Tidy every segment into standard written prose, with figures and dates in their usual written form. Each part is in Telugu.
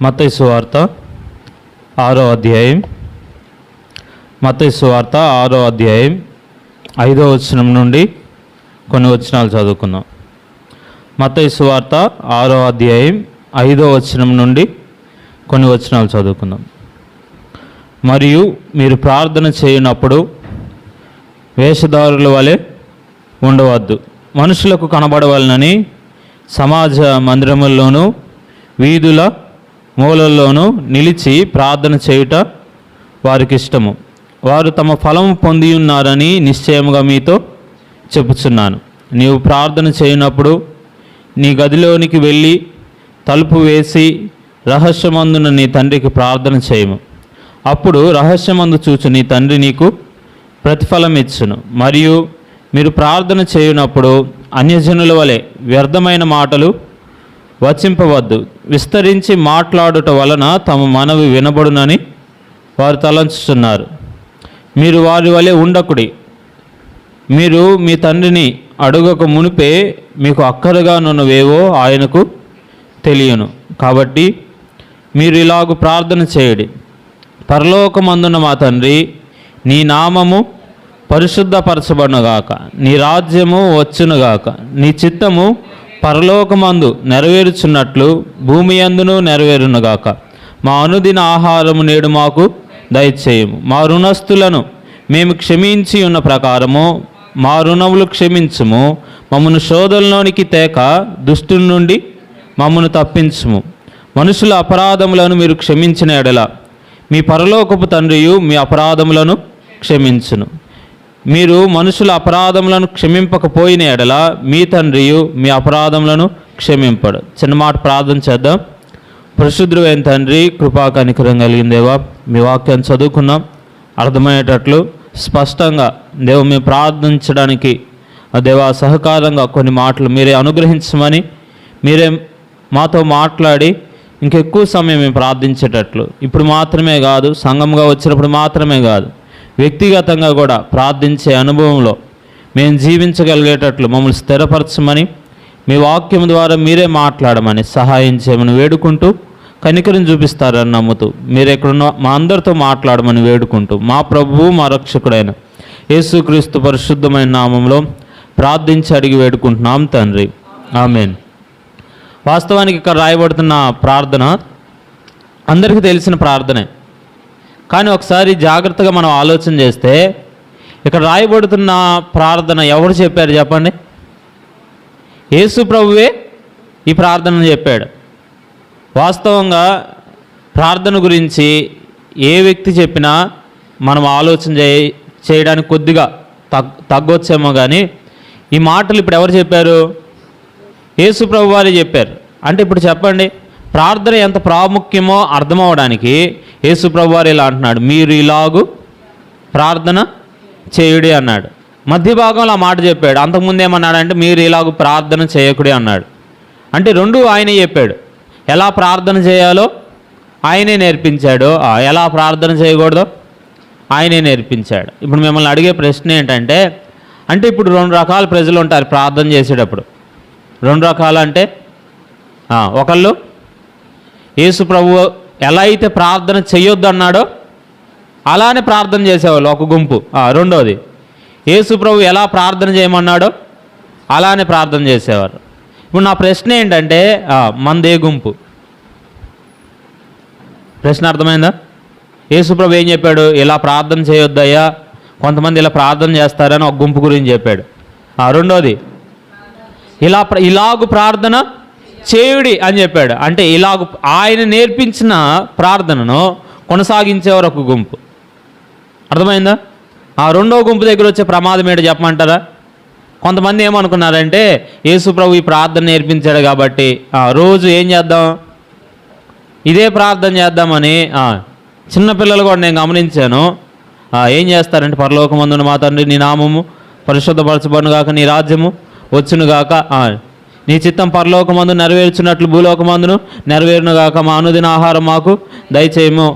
మత్తయి సువార్త 6వ అధ్యాయం. మత్తయి సువార్త 6వ అధ్యాయం 5వ వచనం నుండి కొన్ని వచనాలు చదువుకుందాం. మత్తయి సువార్త 6వ అధ్యాయం 5వ వచనం నుండి కొన్ని వచనాలు చదువుకుందాం. మరియు మీరు ప్రార్థన చేయనప్పుడు వేషధారుల వలె ఉండవద్దు, మనుషులకు కనబడవలనని సమాజ మందిరముల్లోనూ వీధుల మూలల్లోనూ నిలిచి ప్రార్థన చేయుట వారికి ఇష్టము. వారు తమ ఫలము పొంది ఉన్నారని నిశ్చయముగా మీతో చెప్పుచున్నాను. నీవు ప్రార్థన చేయనప్పుడు నీ గదిలోనికి వెళ్ళి తలుపు వేసి రహస్యమందున నీ తండ్రికి ప్రార్థన చేయము. అప్పుడు రహస్యమందు చూచు నీ తండ్రి నీకు ప్రతిఫలం ఇచ్చును. మరియు మీరు ప్రార్థన చేయనప్పుడు అన్యజనుల వలె వ్యర్థమైన మాటలు వచింపవద్దు, విస్తరించి మాట్లాడుట వలన తమ మనవి వినబడునని వారు తలంచుతున్నారు. మీరు వారి వలె ఉండకుడి. మీరు మీ తండ్రిని అడుగక మునిపే మీకు అక్కరగా నున్నవేవో ఆయనకు తెలియను. కాబట్టి మీరు ఇలాగు ప్రార్థన చేయడి: పరలోకమందున్న మా తండ్రి, నీ నామము పరిశుద్ధపరచబడునుగాక, నీ రాజ్యము వచ్చునుగాక, నీ చిత్తము పరలోకమందు నెరవేరుచున్నట్లు భూమి యందును నెరవేరునుగాక. మా అనుదిన ఆహారము నేడు మాకు దయచేయము. మా రుణస్థులను మేము క్షమించి ఉన్న ప్రకారము మా రుణములు క్షమించుము. మమ్మను శోధనలోనికి తేక దుష్టుల నుండి మమ్మను తప్పించుము. మనుషుల అపరాధములను మీరు క్షమించిన ఎడల మీ పరలోకపు తండ్రియు మీ అపరాధములను క్షమించును. మీరు మనుషుల అపరాధములను క్షమింపకపోయిన ఎడల మీ తండ్రియు మీ అపరాధములను క్షమింపడు. చిన్న మాట ప్రార్థన చేద్దాం. పరిశుద్ధుడైన తండ్రి, కృపా కనికరం కలిగిన దేవా, మీ వాక్యాన్ని చదువుకుందాం. అర్థమయ్యేటట్లు స్పష్టంగా దేవ మేము ప్రార్థించడానికి దేవా సహకారంగా కొన్ని మాటలు మీరే అనుగ్రహించమని, మీరే మాతో మాట్లాడి ఇంకెక్కువ సమయం మేము ప్రార్థించేటట్లు, ఇప్పుడు మాత్రమే కాదు, సంఘంగా వచ్చినప్పుడు మాత్రమే కాదు, వ్యక్తిగతంగా కూడా ప్రార్థించే అనుభవంలో మేము జీవించగలిగేటట్లు మమ్మల్ని స్థిరపరచమని, మీ వాక్యం ద్వారా మీరే మాట్లాడమని సహాయం చేయమని వేడుకుంటూ, కనికరం చూపిస్తారని నమ్ముతూ మీరు ఎక్కడున్న మా అందరితో మాట్లాడమని వేడుకుంటూ, మా ప్రభువు మా రక్షకుడైన యేసుక్రీస్తు పరిశుద్ధమైన నామంలో ప్రార్థించి అడిగి వేడుకుంటున్నాం తండ్రి, ఆమేన్. వాస్తవానికి ఇక్కడ రాయబడుతున్న ప్రార్థన అందరికీ తెలిసిన ప్రార్థనే. కానీ ఒకసారి జాగ్రత్తగా మనం ఆలోచన చేస్తే ఇక్కడ రాయబడుతున్న ప్రార్థన ఎవరు చెప్పారు చెప్పండి? యేసు ప్రభువే ఈ ప్రార్థనను చెప్పాడు. వాస్తవంగా ప్రార్థన గురించి ఏ వ్యక్తి చెప్పినా మనం ఆలోచన చేయడానికి కొద్దిగా తగ్గొచ్చేమో, కానీ ఈ మాటలు ఇప్పుడు ఎవరు చెప్పారు? యేసు ప్రభు వారే చెప్పారు. అంటే ఇప్పుడు చెప్పండి, ప్రార్థన ఎంత ప్రాముఖ్యమో అర్థమవడానికి యేసు ప్రభు వారు ఇలా అంటున్నాడు: మీరు ఇలాగు ప్రార్థన చేయుడి అన్నాడు. మధ్య భాగంలో ఆ మాట చెప్పాడు. అంతకుముందు ఏమన్నాడంటే మీరు ఇలాగ ప్రార్థన చేయకుడి అన్నాడు. అంటే రెండు ఆయనే చెప్పాడు. ఎలా ప్రార్థన చేయాలో ఆయనే నేర్పించాడు, ఎలా ప్రార్థన చేయకూడదో ఆయనే నేర్పించాడు. ఇప్పుడు మిమ్మల్ని అడిగే ప్రశ్న ఏంటంటే, అంటే ఇప్పుడు రెండు రకాల ప్రజలు ఉంటారు ప్రార్థన చేసేటప్పుడు. రెండు రకాలు అంటే ఒకళ్ళు యేసు ప్రభు ఎలా అయితే ప్రార్థన చేయొద్దు అన్నాడో అలానే ప్రార్థన చేసేవాళ్ళు ఒక గుంపు. రెండోది యేసు ప్రభు ఎలా ప్రార్థన చేయమన్నాడో అలానే ప్రార్థన చేసేవారు. ఇప్పుడు నా ప్రశ్న ఏంటంటే, మనదే గుంపు? ప్రశ్న అర్థమైందా? యేసు ప్రభు ఏం చెప్పాడు? ఇలా ప్రార్థన చేయొద్దయ్యా, కొంతమంది ఇలా ప్రార్థన చేస్తారని ఒక గుంపు గురించి చెప్పాడు. రెండోది ఇలాగు ప్రార్థన చేయుడి అని చెప్పాడు. అంటే ఇలాగ ఆయన నేర్పించిన ప్రార్థనను కొనసాగించేవారు ఒక గుంపు. అర్థమైందా? రెండో గుంపు దగ్గర వచ్చే ప్రమాదం ఏంటో చెప్పమంటారా? కొంతమంది ఏమనుకున్నారంటే, యేసు ప్రభు ఈ ప్రార్థన నేర్పించాడు కాబట్టి రోజు ఏం చేద్దాం, ఇదే ప్రార్థన చేద్దామని. చిన్నపిల్లలు కూడా నేను గమనించాను. ఏం చేస్తారంటే, పరలోకమందున్న మా తండ్రి, నీ నామము పరిశుద్ధపరచబడునుగాక, నీ రాజ్యము వచ్చునుగాక, నీ చిత్తం పరలోకమందు నెరవేర్చున్నట్లు భూలోకమందును నెరవేరునుగాక, మా అనుదిన ఆహారం మాకు దయచేయము.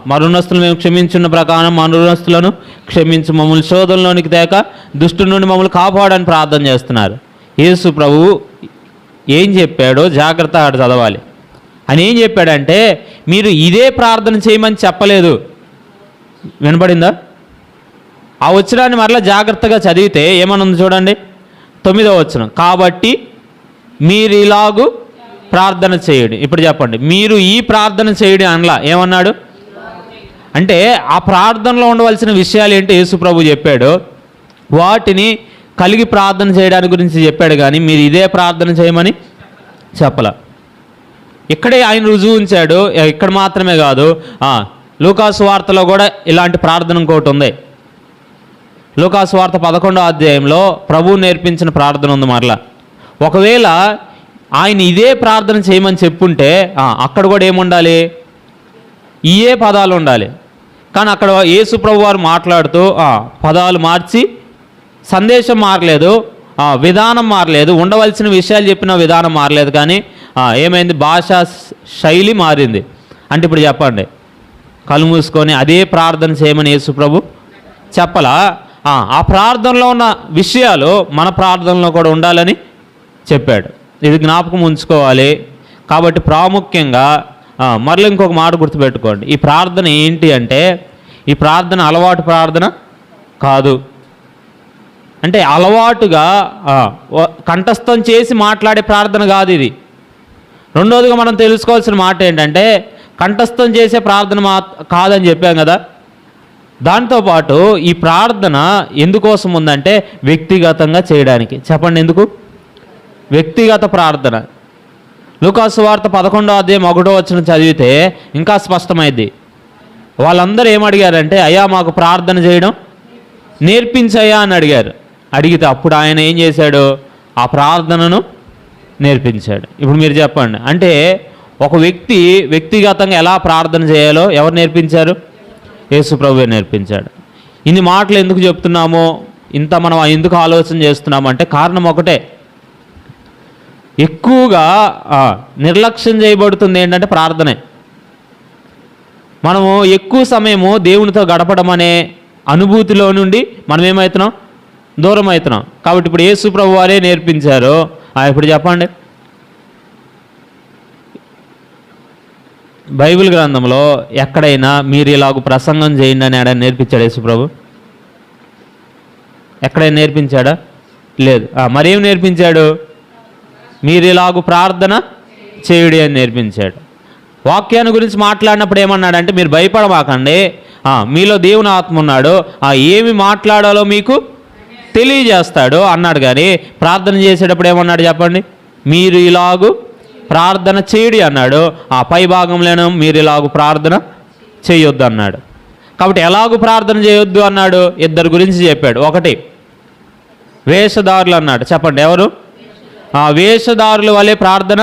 మా రుణస్తులు మేము క్షమించున్న ప్రకారం మా రుణస్తులను క్షమించు, మమ్మల్ని శోధనలోనికి తేక దుష్టుల నుండి మమ్మల్ని కాపాడని ప్రార్థన చేస్తున్నారు. యేసు ప్రభువు ఏం చెప్పాడో జాగ్రత్తగా చదవాలి. అని ఏం చెప్పాడంటే మీరు ఇదే ప్రార్థన చేయమని చెప్పలేదు. వినపడిందా? ఆ వచనాన్ని మరలా జాగ్రత్తగా చదివితే ఏమనుంది చూడండి, 9వ వచనం. కాబట్టి మీరు ఇలాగూ ప్రార్థన చేయడి. ఇప్పుడు చెప్పండి, మీరు ఈ ప్రార్థన చేయడి అనలా, ఏమన్నాడు అంటే ఆ ప్రార్థనలో ఉండవలసిన విషయాలు ఏంటి యేసు ప్రభు చెప్పాడు, వాటిని కలిగి ప్రార్థన చేయడానికి గురించి చెప్పాడు. కానీ మీరు ఇదే ప్రార్థన చేయమని చెప్పలా. ఇక్కడే ఆయన రుజువు ఉంచాడు. ఇక్కడ మాత్రమే కాదు, లూకాసు వార్తలో కూడా ఇలాంటి ప్రార్థన ఇంకోటి ఉంది. లూకాసు వార్త 11వ అధ్యాయంలో ప్రభువు నేర్పించిన ప్రార్థన ఉంది. మరలా ఒకవేళ ఆయన ఇదే ప్రార్థన చేయమని చెప్పుంటే అక్కడ కూడా ఏముండాలి, ఇయే పదాలు ఉండాలి. కానీ అక్కడ యేసు ప్రభు వారు మాట్లాడుతూ పదాలు మార్చి, సందేశం మారలేదు, విధానం మారలేదు, ఉండవలసిన విషయాలు చెప్పిన విధానం మారలేదు. కానీ ఏమైంది, భాషా శైలి మారింది. అంటే ఇప్పుడు చెప్పండి, కళ్ళు మూసుకొని అదే ప్రార్థన చేయమని యేసు ప్రభు చెప్పలా. ఆ ప్రార్థనలో ఉన్న విషయాలు మన ప్రార్థనలో కూడా ఉండాలని చెప్పాడు. ఇది జ్ఞాపకం ఉంచుకోవాలి. కాబట్టి ప్రాముఖ్యంగా మరలా ఇంకొక మాట గుర్తుపెట్టుకోండి, ఈ ప్రార్థన ఏంటి అంటే ఈ ప్రార్థన అలవాటు ప్రార్థన కాదు. అంటే అలవాటుగా కంఠస్థం చేసి మాట్లాడే ప్రార్థన కాదు ఇది. రెండోదిగా మనం తెలుసుకోవాల్సిన మాట ఏంటంటే కంఠస్థం చేసే ప్రార్థన కాదని చెప్పాం కదా. దాంతోపాటు ఈ ప్రార్థన ఎందుకోసం ఉందంటే వ్యక్తిగతంగా చేయడానికి. చెప్పండి ఎందుకు? వ్యక్తిగత ప్రార్థన. లూకాసు వార్త 11వ అధ్యాయం 1వ వచనం చదివితే ఇంకా స్పష్టమైంది. వాళ్ళందరూ ఏమడిగారంటే, అయ్యా మాకు ప్రార్థన చేయడం నేర్పించయ్యా అని అడిగారు. అడిగితే అప్పుడు ఆయన ఏం చేశాడు, ఆ ప్రార్థనను నేర్పించాడు. ఇప్పుడు మీరు చెప్పండి, అంటే ఒక వ్యక్తి వ్యక్తిగతంగా ఎలా ప్రార్థన చేయాలో ఎవరు నేర్పించారు? యేసు ప్రభువే నేర్పించాడు. ఇన్ని మాటలు ఎందుకు చెప్తున్నామో, ఇంత మనం ఎందుకు ఆలోచన చేస్తున్నామంటే కారణం ఒకటే, ఎక్కువగా నిర్లక్ష్యం చేయబడుతుంది ఏంటంటే ప్రార్థనే. మనము ఎక్కువ సమయము దేవునితో గడపడం అనే అనుభూతిలో నుండి మనం ఏమవుతున్నాం, దూరం అవుతున్నాం. కాబట్టి ఇప్పుడు యేసు ప్రభు వారే నేర్పించారు. ఇప్పుడు చెప్పండి, బైబిల్ గ్రంథంలో ఎక్కడైనా మీరు ఇలాగ ప్రసంగం చేయండి అని ఆడ నేర్పించాడు యేసు ప్రభు? ఎక్కడైనా నేర్పించాడా? లేదు. మరేం నేర్పించాడు? మీరు ఇలాగ ప్రార్థన చేయుడి అని నేర్పించాడు. వాక్యాన్ని గురించి మాట్లాడినప్పుడు ఏమన్నాడంటే మీరు భయపడమాకండి, మీలో దేవుని ఆత్మ ఉన్నాడు, ఏమి మాట్లాడాలో మీకు తెలియజేస్తాడు అన్నాడు. కానీ ప్రార్థన చేసేటప్పుడు ఏమన్నాడు చెప్పండి? మీరు ఇలాగూ ప్రార్థన చేయడి అన్నాడు. పై భాగంలోనూ మీరు ఇలాగూ ప్రార్థన చేయొద్దు అన్నాడు. కాబట్టి ఎలాగూ ప్రార్థన చేయొద్దు అన్నాడు? ఇద్దరు గురించి చెప్పాడు. ఒకటి వేషధారులు అన్నాడు. చెప్పండి ఎవరు? వేషధారుల వలె ప్రార్థన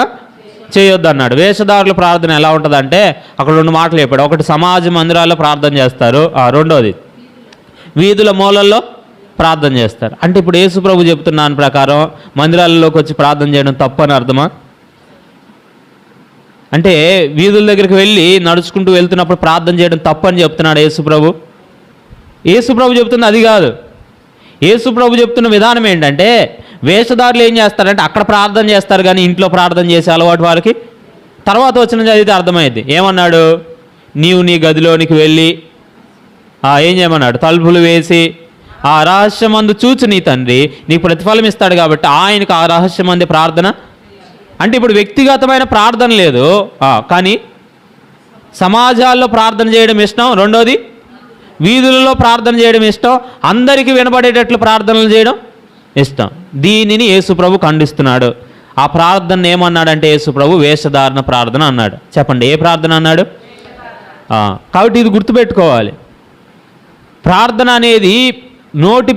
చేయొద్దు అన్నాడు. వేషధారుల ప్రార్థన ఎలా ఉంటుందంటే అక్కడ 2 మాటలు చెప్పాడు. ఒకటి సమాజ మందిరాల్లో ప్రార్థన చేస్తారు, రెండోది వీధుల మూలల్లో ప్రార్థన చేస్తారు. అంటే ఇప్పుడు యేసు ప్రభు చెప్తున్న దాని ప్రకారం మందిరాలలోకి వచ్చి ప్రార్థన చేయడం తప్పు అని అర్థమా? అంటే వీధుల దగ్గరికి వెళ్ళి నడుచుకుంటూ వెళ్తున్నప్పుడు ప్రార్థన చేయడం తప్పు అని చెప్తున్నాడు యేసు ప్రభు? యేసు ప్రభు చెప్తుంది అది కాదు. యేసు ప్రభు చెప్తున్న విధానం ఏంటంటే వేషధారులు ఏం చేస్తారంటే అక్కడ ప్రార్థన చేస్తారు కానీ ఇంట్లో ప్రార్థన చేసే అలవాటు వారికి. తర్వాత వచ్చిన చదివితే అర్థమైంది. ఏమన్నాడు? నీవు నీ గదిలోనికి వెళ్ళి ఏం చేయమన్నాడు? తలుపులు వేసి ఆ రహస్యమందు చూచి నీ తండ్రి నీకు ప్రతిఫలం ఇస్తాడు కాబట్టి ఆయనకు ఆ రహస్యమంది ప్రార్థన. అంటే ఇప్పుడు వ్యక్తిగతమైన ప్రార్థన లేదు, కానీ సమాజాల్లో ప్రార్థన చేయడం ఇష్టం. రెండోది వీధులలో ప్రార్థన చేయడం ఇష్టం. అందరికీ వినపడేటట్లు ప్రార్థనలు చేయడం ఇష్టం. దీనిని యేసు ప్రభు ఖండిస్తున్నాడు. ఆ ప్రార్థన ఏమన్నాడంటే యేసు ప్రభు వేషధారణ ప్రార్థన అన్నాడు. చెప్పండి ఏ ప్రార్థన అన్నాడు? కాబట్టి ఇది గుర్తుపెట్టుకోవాలి. ప్రార్థన అనేది నోటి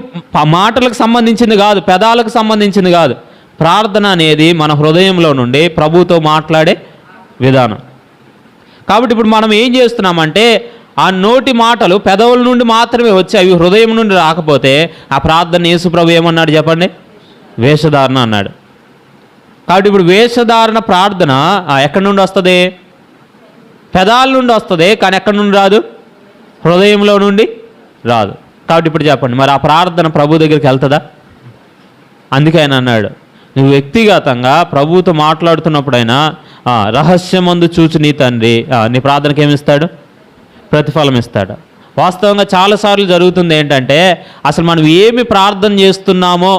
మాటలకు సంబంధించింది కాదు, పెదాలకు సంబంధించింది కాదు. ప్రార్థన అనేది మన హృదయంలో నుండి ప్రభుతో మాట్లాడే విధానం. కాబట్టి ఇప్పుడు మనం ఏం చేస్తున్నామంటే ఆ నోటి మాటలు పెదవుల నుండి మాత్రమే వచ్చి అవి హృదయం నుండి రాకపోతే ఆ ప్రార్థన యేసు ప్రభు ఏమన్నాడు చెప్పండి? వేషధారణ అన్నాడు. కాబట్టి ఇప్పుడు వేషధారణ ప్రార్థన ఎక్కడి నుండి వస్తుంది? పెదాల నుండి వస్తుంది, కానీ ఎక్కడి నుండి రాదు? హృదయంలో నుండి రాదు. కాబట్టి ఇప్పుడు చెప్పండి, మరి ఆ ప్రార్థన ప్రభు దగ్గరికి వెళ్తుందా? అందుకే ఆయన అన్నాడు, నువ్వు వ్యక్తిగతంగా ప్రభువుతో మాట్లాడుతున్నప్పుడైనా రహస్యమందు చూచు నీ తండ్రి నీ ప్రార్థనకి ఏమిస్తాడు? ప్రతిఫలం ఇస్తాడు. వాస్తవంగా చాలాసార్లు జరుగుతుంది ఏంటంటే, అసలు మనం ఏమి ప్రార్థన చేస్తున్నామో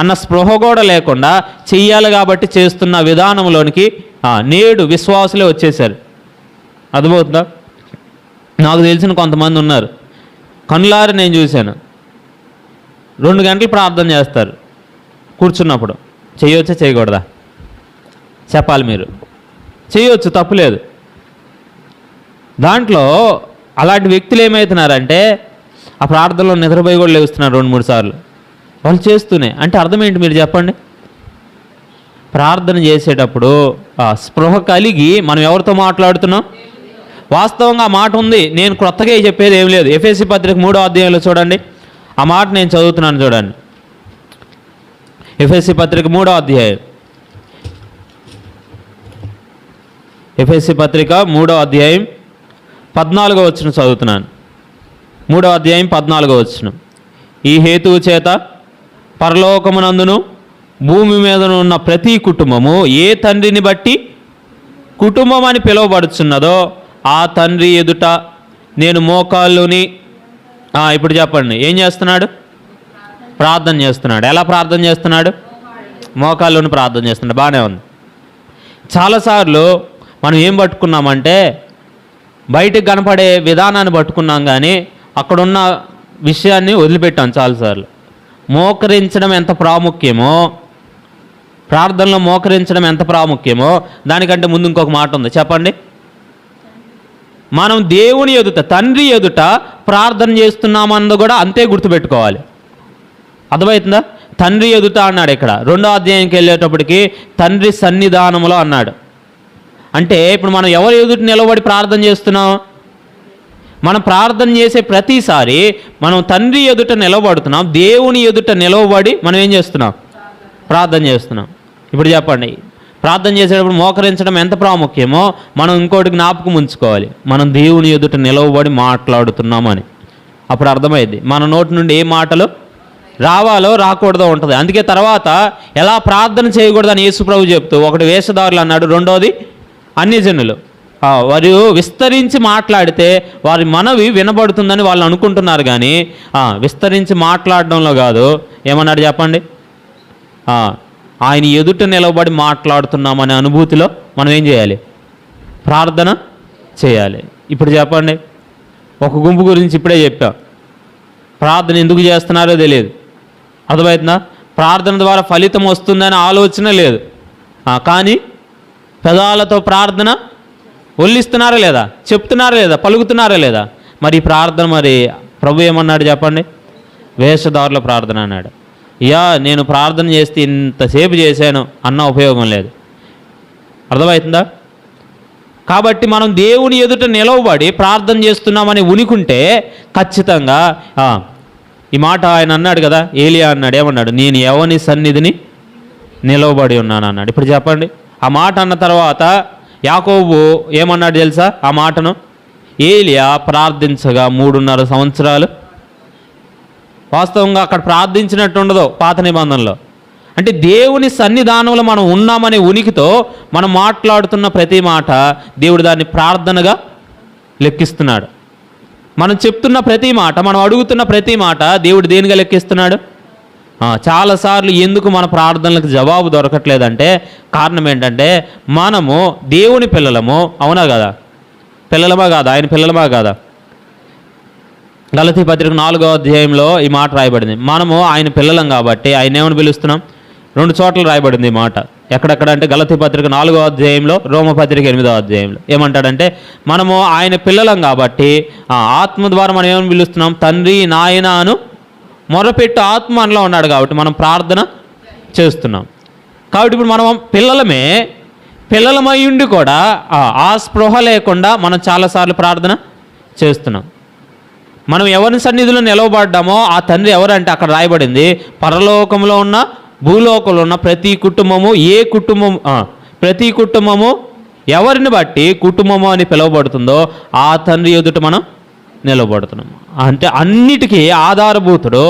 అన్న స్పృహ కూడా లేకుండా చెయ్యాలి కాబట్టి చేస్తున్న విధానంలోనికి నేడు విశ్వాసులే వచ్చేసారు. అర్థమవుతుందా? నాకు తెలిసిన కొంతమంది ఉన్నారు, కనులారి నేను చూశాను, 2 గంటలు ప్రార్థన చేస్తారు కూర్చున్నప్పుడు. చేయవచ్చా చేయకూడదా చెప్పాలి మీరు. చేయవచ్చు, తప్పులేదు. దాంట్లో అలాంటి వ్యక్తులు ఏమవుతున్నారంటే ఆ ప్రార్థనలో నిద్రపోయి కూడా లేస్తున్నారు 2-3 సార్లు వాళ్ళు చేస్తూనే. అంటే అర్థం ఏంటి మీరు చెప్పండి? ప్రార్థన చేసేటప్పుడు స్పృహ కలిగి మనం ఎవరితో మాట్లాడుతున్నాం? వాస్తవంగా ఆ మాట ఉంది, నేను క్రొత్తగా చెప్పేది ఏం లేదు. ఎఫెసీ పత్రిక 3వ అధ్యాయంలో చూడండి, ఆ మాట నేను చదువుతున్నాను చూడండి. ఎఫెసీ పత్రిక 3వ అధ్యాయం, ఎఫెసీ పత్రిక 3వ అధ్యాయం 14వ వచనం చదువుతున్నాను. 3వ అధ్యాయం 14వ వచనం. ఈ హేతువు చేత పరలోకమునందును భూమి మీదను ఉన్న ప్రతి కుటుంబము ఏ తండ్రిని బట్టి కుటుంబం అని పిలువబడుచున్నదో ఆ తండ్రి ఎదుట నేను మోకాళ్ళుని ఇప్పుడు చెప్పండి, ఏం చేస్తున్నాడు? ప్రార్థన చేస్తున్నాడు. ఎలా ప్రార్థన చేస్తున్నాడు? మోకాళ్ళుని ప్రార్థన చేస్తున్నాడు. బాగానే ఉంది. చాలాసార్లు మనం ఏం పట్టుకున్నామంటే బయటకు కనపడే విధానాన్ని పట్టుకున్నాం, కానీ అక్కడున్న విషయాన్ని వదిలిపెట్టాం చాలాసార్లు. మోకరించడం ఎంత ప్రాముఖ్యమో, ప్రార్థనలో మోకరించడం ఎంత ప్రాముఖ్యమో దానికంటే ముందు ఇంకొక మాట ఉంది, చెప్పండి. మనం దేవుని ఎదుట, తండ్రి ఎదుట ప్రార్థన చేస్తున్నామన్నది కూడా అంతే గుర్తుపెట్టుకోవాలి. అర్థమవుతుందా? తండ్రి ఎదుట అన్నాడు ఇక్కడ. 2వ అధ్యాయంకి వెళ్ళేటప్పటికి తండ్రి సన్నిధానంలో అన్నాడు. అంటే ఇప్పుడు మనం ఎవరి ఎదుట నిలబడి ప్రార్థన చేస్తున్నాం? మనం ప్రార్థన చేసే ప్రతిసారి మనం తండ్రి ఎదుట నిలబడుతున్నాం, దేవుని ఎదుట నిలవబడి మనం ఏం చేస్తున్నాం? ప్రార్థన చేస్తున్నాం. ఇప్పుడు చెప్పండి, ప్రార్థన చేసేటప్పుడు మోకరించడం ఎంత ప్రాముఖ్యమో మనం ఇంకోటి జ్ఞాపకం ఉంచుకోవాలి, మనం దేవుని ఎదుట నిలవబడి మాట్లాడుతున్నామని. అప్పుడు అర్థమైంది మన నోటి నుండి ఏ మాటలు రావాలో రాకూడదో ఉంటుంది. అందుకే తర్వాత ఎలా ప్రార్థన చేయకూడదని యేసుప్రభు చెప్తూ, ఒకటి వేషధారులు అన్నాడు, 2వది అన్యజనులు. వారు విస్తరించి మాట్లాడితే వారి మనవి వినబడుతుందని వాళ్ళు అనుకుంటున్నారు, కానీ విస్తరించి మాట్లాడడంలో కాదు. ఏమన్నాడు చెప్పండి? ఆయన ఎదుట నిలబడి మాట్లాడుతున్నామనే అనుభూతిలో మనం ఏం చేయాలి? ప్రార్థన చేయాలి. ఇప్పుడు చెప్పండి, ఒక గుంపు గురించి ఇప్పుడే చెప్పాం. ప్రార్థన ఎందుకు చేస్తున్నారో తెలియదు. అర్థమవుతుందా? ప్రార్థన ద్వారా ఫలితం వస్తుందనే ఆలోచన లేదు, కానీ పెదాలతో ప్రార్థన ఒల్లిస్తున్నారా లేదా? చెప్తున్నారా లేదా? పలుకుతున్నారా లేదా? మరి ఈ ప్రార్థన మరి ప్రభు ఏమన్నాడు చెప్పండి? వేషధారుల ప్రార్థన అన్నాడు. నేను ప్రార్థన చేస్తే ఇంతసేపు చేశాను అన్న ఉపయోగం లేదు. అర్థమవుతుందా? కాబట్టి మనం దేవుని ఎదుట నిలవబడి ప్రార్థన చేస్తున్నామని ఉనికుంటే ఖచ్చితంగా ఈ మాట ఆయన అన్నాడు కదా, ఏలియా అన్నాడు, ఏమన్నాడు? నేను ఎవని సన్నిధిని నిలవబడి ఉన్నాను అన్నాడు. ఇప్పుడు చెప్పండి, ఆ మాట అన్న తర్వాత యాకోబు ఏమన్నాడు తెలుసా? ఆ మాటను ఏలియా ప్రార్థించగా 3.5 సంవత్సరాలు. వాస్తవంగా అక్కడ ప్రార్థించినట్టు ఉండదు పాత నిబంధనలో. అంటే దేవుని సన్నిధానంలో మనం ఉన్నామనే ఉనికితో మనం మాట్లాడుతున్న ప్రతి మాట దేవుడు దాన్ని ప్రార్థనగా లెక్కిస్తున్నాడు. మనం చెప్తున్న ప్రతి మాట, మనం అడుగుతున్న ప్రతి మాట దేవుడు దేనిగా లెక్కిస్తున్నాడు? చాలాసార్లు ఎందుకు మన ప్రార్థనలకు జవాబు దొరకట్లేదంటే కారణం ఏంటంటే మనము దేవుని పిల్లలము. అవునా కదా? పిల్లలమా కాదా? ఆయన పిల్లలమా కాదా? గలతీ పత్రిక 4వ అధ్యాయంలో ఈ మాట రాయబడింది. మనము ఆయన పిల్లలం కాబట్టి ఆయన ఏమని పిలుస్తున్నాం? 2 చోట్ల రాయబడింది ఈ మాట. ఎక్కడెక్కడ అంటే గలతీ పత్రిక 4వ అధ్యాయంలో, రోమపత్రిక 8వ అధ్యాయంలో. ఏమంటాడంటే మనము ఆయన పిల్లలం కాబట్టి ఆత్మ ద్వారా మనం ఏమని పిలుస్తున్నాం? తండ్రి నాయన అను మొరపెట్టు ఆత్మ మనలో ఉన్నాడు కాబట్టి మనం ప్రార్థన చేస్తున్నాం. కాబట్టి ఇప్పుడు మనం పిల్లలమే, పిల్లలమై ఉండి కూడా ఆ స్పృహ లేకుండా మనం చాలాసార్లు ప్రార్థన చేస్తున్నాం. మనం ఎవరి సన్నిధిలో నిలవబడ్డామో ఆ తండ్రి ఎవరంటే అక్కడ రాయబడింది, పరలోకంలో ఉన్న భూలోకంలో ఉన్న ప్రతి కుటుంబము, ప్రతి కుటుంబము ఎవరిని బట్టి కుటుంబము అని పిలువబడుతుందో ఆ తండ్రి ఎదుట మనం నిలబడుతున్నాం. అంటే అన్నిటికీ ఆధారభూతుడు,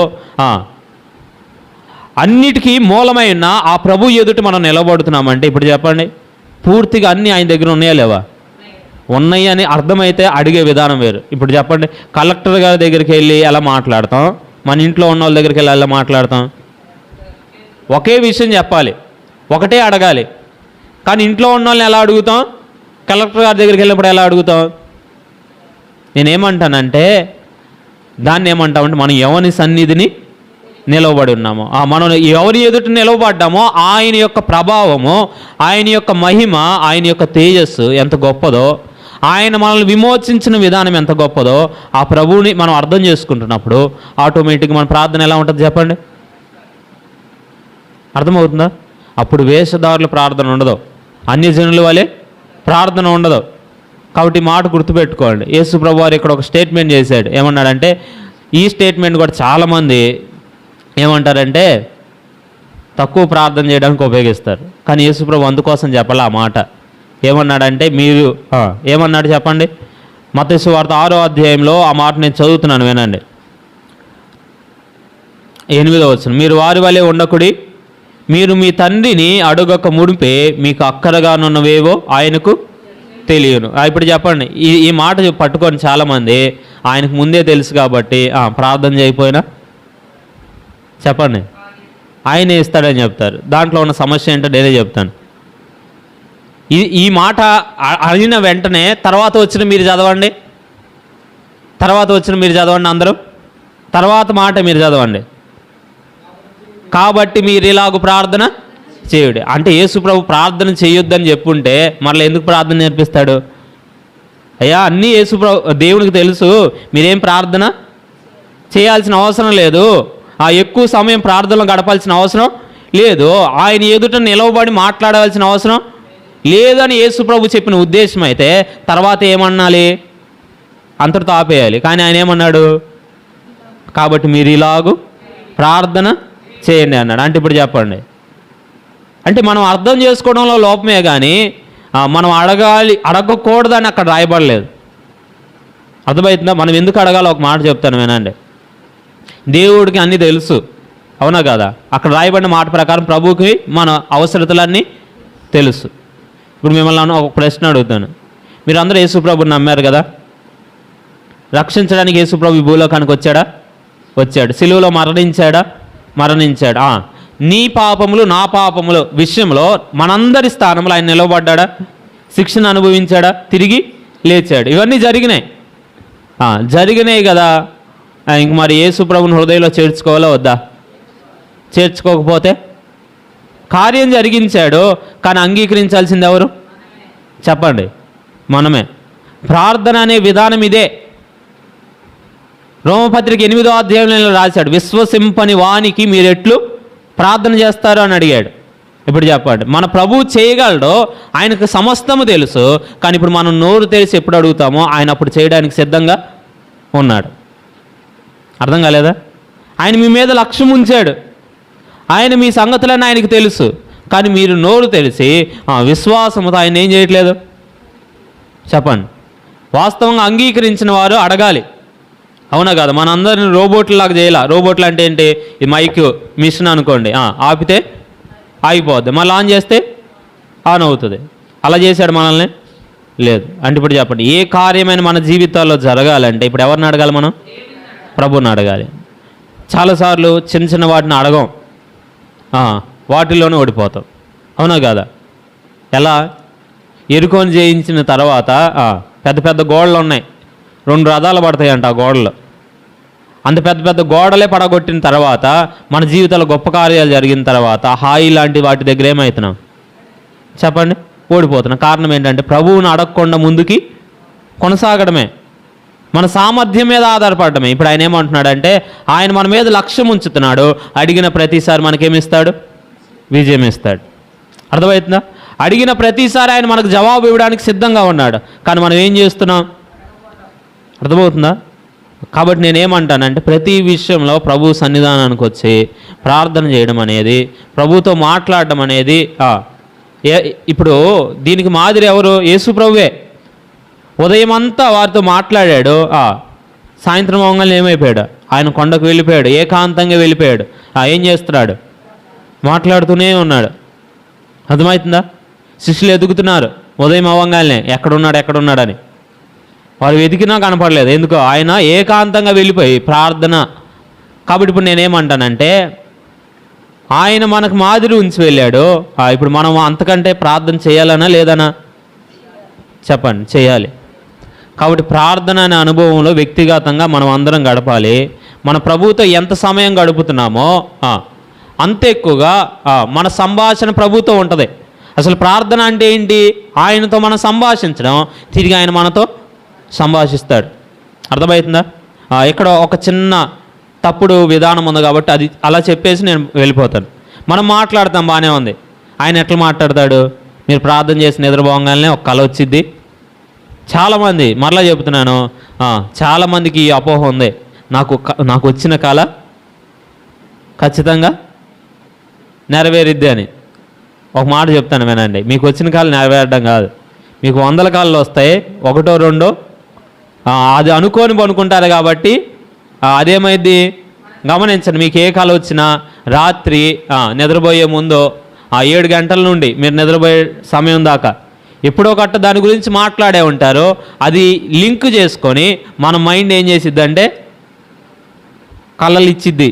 అన్నిటికీ మూలమైన ఆ ప్రభు ఎదుట మనం నిలబడుతున్నామంటే ఇప్పుడు చెప్పండి పూర్తిగా అన్నీ ఆయన దగ్గర ఉన్నాయా లేవా? ఉన్నాయి అని అర్థమైతే అడిగే విధానం వేరు. ఇప్పుడు చెప్పండి, కలెక్టర్ గారి దగ్గరికి వెళ్ళి ఎలా మాట్లాడతాం, మన ఇంట్లో ఉన్న వాళ్ళ దగ్గరికి వెళ్ళి ఎలా మాట్లాడతాం? ఒకే విషయం చెప్పాలి, ఒకటే అడగాలి. కానీ ఇంట్లో ఉన్న వాళ్ళని ఎలా అడుగుతాం, కలెక్టర్ గారి దగ్గరికి వెళ్ళినప్పుడు ఎలా అడుగుతాం? నేనేమంటానంటే దాన్ని ఏమంటామంటే మనం ఎవరి సన్నిధిని నిలవబడి ఉన్నామో, మనం ఎవరి ఎదుట నిలవబడ్డామో ఆయన యొక్క ప్రభావము, ఆయన యొక్క మహిమ, ఆయన యొక్క తేజస్సు ఎంత గొప్పదో, ఆయన మనల్ని విమోచించిన విధానం ఎంత గొప్పదో ఆ ప్రభువుని మనం అర్థం చేసుకుంటున్నప్పుడు ఆటోమేటిక్గా మన ప్రార్థన ఎలా ఉంటుంది చెప్పండి? అర్థమవుతుందా? అప్పుడు వేషధారుల ప్రార్థన ఉండదు, అన్యజనుల వలె ప్రార్థన ఉండదు. కాబట్టి ఈ మాట గుర్తుపెట్టుకోండి. యేసు ప్రభు వారు ఇక్కడ ఒక స్టేట్మెంట్ చేశాడు. ఏమన్నాడంటే, ఈ స్టేట్మెంట్ కూడా చాలామంది ఏమంటారంటే తక్కువ ప్రార్థన చేయడానికి ఉపయోగిస్తారు. కానీ యేసు ప్రభు అందుకోసం చెప్పాలి ఆ మాట. ఏమన్నాడంటే మీరు ఏమన్నాడు చెప్పండి? మత్తయి సువార్త 6వ అధ్యాయంలో ఆ మాట నేను చదువుతున్నాను, వినండి. 8వ వచనం, మీరు వారి వలె ఉండకుడి, మీరు మీ తండ్రిని అడుగక ముడిపే మీకు అక్కరగానున్నవేవో ఆయనకు తెలియను. ఇప్పుడు చెప్పండి, ఈ మాట పట్టుకొని చాలామంది ఆయనకు ముందే తెలుసు కాబట్టి ప్రార్థన చేయకపోయినా చెప్పండి ఆయనే ఇస్తాడని చెప్తారు. దాంట్లో ఉన్న సమస్య ఏంటో నేనే చెప్తాను. ఈ మాట అడిగిన వెంటనే తర్వాత వచ్చిన మీరు చదవండి, అందరూ తర్వాత మాట మీరు చదవండి. కాబట్టి మీరు ఇలాగ ప్రార్థన చేయుడి. అంటే యేసు ప్రభు ప్రార్థన చేయొద్దని చెప్పుంటే మరలా ఎందుకు ప్రార్థన నేర్పిస్తాడు? అయ్యా అన్నీ యేసు ప్రభు దేవునికి తెలుసు, మీరేం ప్రార్థన చేయాల్సిన అవసరం లేదు, ఎక్కువ సమయం ప్రార్థనలో గడపాల్సిన అవసరం లేదు, ఆయన ఎదుట నిలవబడి మాట్లాడవలసిన అవసరం లేదని యేసు ప్రభు చెప్పిన ఉద్దేశం అయితే తర్వాత ఏమన్నాలి? అంతటితో ఆపేయాలి. కానీ ఆయన ఏమన్నాడు? కాబట్టి మీరు ఇలాగూ ప్రార్థన చేయండి అన్నాడు. అంటే ఇప్పుడు చెప్పండి, అంటే మనం అర్థం చేసుకోవడంలో లోపమే కానీ మనం అడగకూడదని అక్కడ రాయబడలేదు. అర్థమవుతుందా? మనం ఎందుకు అడగాలో ఒక మాట చెప్తాను, వినండి. దేవుడికి అన్నీ తెలుసు, అవునా కదా? అక్కడ రాయబడిన మాట ప్రకారం ప్రభువుకి మన అవసరతలన్నీ తెలుసు. ఇప్పుడు మిమ్మల్ని ఒక ప్రశ్న అడుగుతాను. మీరు అందరూ యేసు ప్రభుని నమ్మారు కదా? రక్షించడానికి యేసు ప్రభు ఈ భూలోకానికి వచ్చాడు. సిలువలో మరణించాడు. నీ పాపములు నా పాపములు విషయంలో మనందరి స్థానంలో ఆయన నిలవబడ్డా, శిక్షను అనుభవించాడా, తిరిగి లేచాడు. ఇవన్నీ జరిగినాయి కదా. ఇంక మరి యేసు ప్రభుని హృదయంలో చేర్చుకోవాలా వద్దా? చేర్చుకోకపోతే కార్యం జరిగించాడు, కానీ అంగీకరించాల్సింది ఎవరు చెప్పండి? మనమే. ప్రార్థన అనే విధానం ఇదే. రోమపత్రిక 8వ అధ్యాయంలో రాశాడు, విశ్వసింపని వానికి మీరెట్లు ప్రార్థన చేస్తారు అని అడిగాడు. ఇప్పుడు చెప్పండి, మన ప్రభువు చేయగలడో ఆయనకు సమస్తము తెలుసు, కానీ ఇప్పుడు మనం నోరు తెలిసి ఎప్పుడు అడుగుతామో ఆయన అప్పుడు చేయడానికి సిద్ధంగా ఉన్నాడు. అర్థం కాలేదా? ఆయన మీ మీద లక్ష్యం ఉంచాడు, ఆయన మీ సంగతులన్నీ ఆయనకు తెలుసు, కానీ మీరు నోరు తెలిసి విశ్వాసముతో ఆయన ఏం చేయట్లేదు చెప్పండి. వాస్తవంగా అంగీకరించిన వారు అడగాలి, అవునా కదా? మనందరిని రోబోట్లాగా చేయాల. రోబోట్లు అంటే ఏంటి? ఈ మైక్ మిషన్ అనుకోండి, ఆపితే ఆగిపోద్ది, మళ్ళీ ఆన్ చేస్తే ఆన్ అవుతుంది. అలా చేశాడు మనల్ని? లేదు. అంటే ఇప్పుడు చెప్పండి, ఏ కార్యమైన మన జీవితాల్లో జరగాలంటే ఇప్పుడు ఎవరిని అడగాలి? మనం ప్రభువుని అడగాలి. చాలాసార్లు చిన్న చిన్న వాటిని అడగం, వాటిల్లోనే ఓడిపోతాం, అవునా కదా? ఎలా? ఎరుకొని చేయించిన తర్వాత పెద్ద పెద్ద గోడలు ఉన్నాయి, 2 రథాలు పడతాయంట ఆ గోడలు. అంత పెద్ద పెద్ద గోడలే పడగొట్టిన తర్వాత మన జీవితంలో గొప్ప కార్యాలు జరిగిన తర్వాత హాయి లాంటి వాటి దగ్గర ఏమవుతున్నాం చెప్పండి? ఓడిపోతున్నాం. కారణం ఏంటంటే ప్రభువుని అడగకుండా ముందుకి కొనసాగడమే, మన సామర్థ్యం మీద ఆధారపడమే. ఇప్పుడు ఆయన ఏమంటున్నాడంటే ఆయన మన మీద లక్ష్యం ఉంచుతున్నాడు, అడిగిన ప్రతిసారి మనకేమిస్తాడు? విజయం ఇస్తాడు. అర్థమవుతుందా? అడిగిన ప్రతిసారి ఆయన మనకు జవాబు ఇవ్వడానికి సిద్ధంగా ఉన్నాడు, కానీ మనం ఏం చేస్తున్నాం? అర్థమవుతుందా? కాబట్టి నేనేమంటానంటే ప్రతి విషయంలో ప్రభు సన్నిధానానికి వచ్చి ప్రార్థన చేయడం అనేది, ప్రభుతో మాట్లాడడం అనేది ఇప్పుడు దీనికి మాదిరి ఎవరు? యేసు ప్రభువే. ఉదయం అంతా వారితో మాట్లాడాడు, సాయంత్రం అవగానే ఏమైపోయాడు? ఆయన కొండకు వెళ్ళిపోయాడు, ఏకాంతంగా వెళ్ళిపోయాడు. ఏం చేస్తున్నాడు? మాట్లాడుతూనే ఉన్నాడు. అర్థమవుతుందా? శిష్యులు ఎదుగుతున్నారు ఉదయం అవ్వగానే ఎక్కడున్నాడని. వారు వెతికినా కనపడలేదు. ఎందుకో ఆయన ఏకాంతంగా వెళ్ళిపోయి ప్రార్థన. కాబట్టి ఇప్పుడు నేనేమంటానంటే ఆయన మనకు మాదిరి ఉంచి వెళ్ళాడు. ఇప్పుడు మనం అంతకంటే ప్రార్థన చేయాలనా లేదనా చెప్పండి? చేయాలి. కాబట్టి ప్రార్థన అనే అనుభవంలో వ్యక్తిగతంగా మనం అందరం గడపాలి. మన ప్రభువుతో ఎంత సమయం గడుపుతున్నామో అంత ఎక్కువగా మన సంభాషణ ప్రభువుతో ఉంటుంది. అసలు ప్రార్థన అంటే ఏంటి? ఆయనతో మనం సంభాషించడం, తిరిగి ఆయన మనతో సంభాషిస్తాడు. అర్థమవుతుందా? ఇక్కడ ఒక చిన్న తప్పుడు విధానం ఉంది కాబట్టి అది అలా చెప్పేసి నేను వెళ్ళిపోతాను. మనం మాట్లాడతాం, బాగానే ఉంది. ఆయన ఎట్లా మాట్లాడతాడు? మీరు ప్రార్థన చేసి నిద్రపోగానే ఒక కళ వచ్చిద్ది. చాలామంది, మరలా చెబుతున్నాను, చాలామందికి ఈ అపోహ ఉంది, నాకు వచ్చిన కళ ఖచ్చితంగా నెరవేరిద్ది అని. ఒక మాట చెప్తాను వినండి, మీకు వచ్చిన కళ నెరవేరడం కాదు, మీకు 100 కళలు వస్తాయి, 1 2 అది అనుకోని పనుకుంటారు. కాబట్టి అదేమైంది గమనించండి. మీకు ఏ కళ వచ్చినా రాత్రి నిద్రపోయే ముందు 7 గంటల నుండి మీరు నిద్రపోయే సమయం దాకా ఎప్పుడో గట్ట దాని గురించి మాట్లాడే ఉంటారు. అది లింక్ చేసుకొని మన మైండ్ ఏం చేసిద్దంటే కళలు ఇచ్చిద్ది.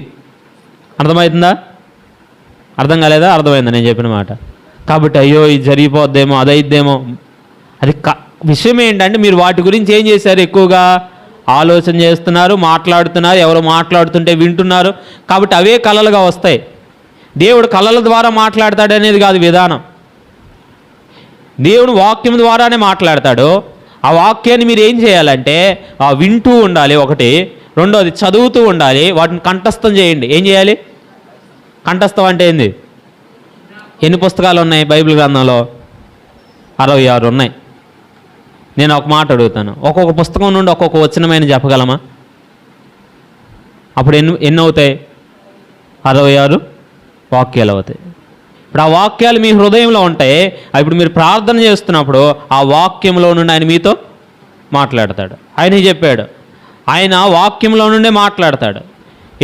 అర్థమవుతుందా? అర్థం కాలేదా? అర్థమైందా నేను చెప్పిన మాట? కాబట్టి అయ్యో ఇది జరిగిపోద్దేమో, అదైద్దేమో. అది విషయం ఏంటంటే మీరు వాటి గురించి ఏం చేశారు? ఎక్కువగా ఆలోచన చేస్తున్నారు, మాట్లాడుతున్నారు, ఎవరో మాట్లాడుతుంటే వింటున్నారు. కాబట్టి అవే కళలుగా వస్తాయి. దేవుడు కళల ద్వారా మాట్లాడతాడు అనేది కాదు విధానం. దేవుడు వాక్యం ద్వారానే మాట్లాడతాడు. ఆ వాక్యాన్ని మీరు ఏం చేయాలంటే వింటూ ఉండాలి ఒకటి. రెండోది చదువుతూ ఉండాలి. వాటిని కంఠస్థం చేయండి. ఏం చేయాలి? కంఠస్థం అంటే ఏంది? ఎన్ని పుస్తకాలు ఉన్నాయి బైబిల్ గ్రంథంలో? 66 ఉన్నాయి. నేను ఒక మాట అడుగుతాను, ఒక్కొక్క పుస్తకం నుండి ఒక్కొక్క వచనమైన చెప్పగలమా? అప్పుడు ఎన్ని అవుతాయి? 66 వాక్యాలు అవుతాయి. ఇప్పుడు ఆ వాక్యాలు మీ హృదయంలో ఉంటాయి. ఇప్పుడు మీరు ప్రార్థన చేస్తున్నప్పుడు ఆ వాక్యంలో నుండి ఆయన మీతో మాట్లాడతాడు. ఆయనే చెప్పాడు, ఆయన వాక్యంలో నుండే మాట్లాడతాడు.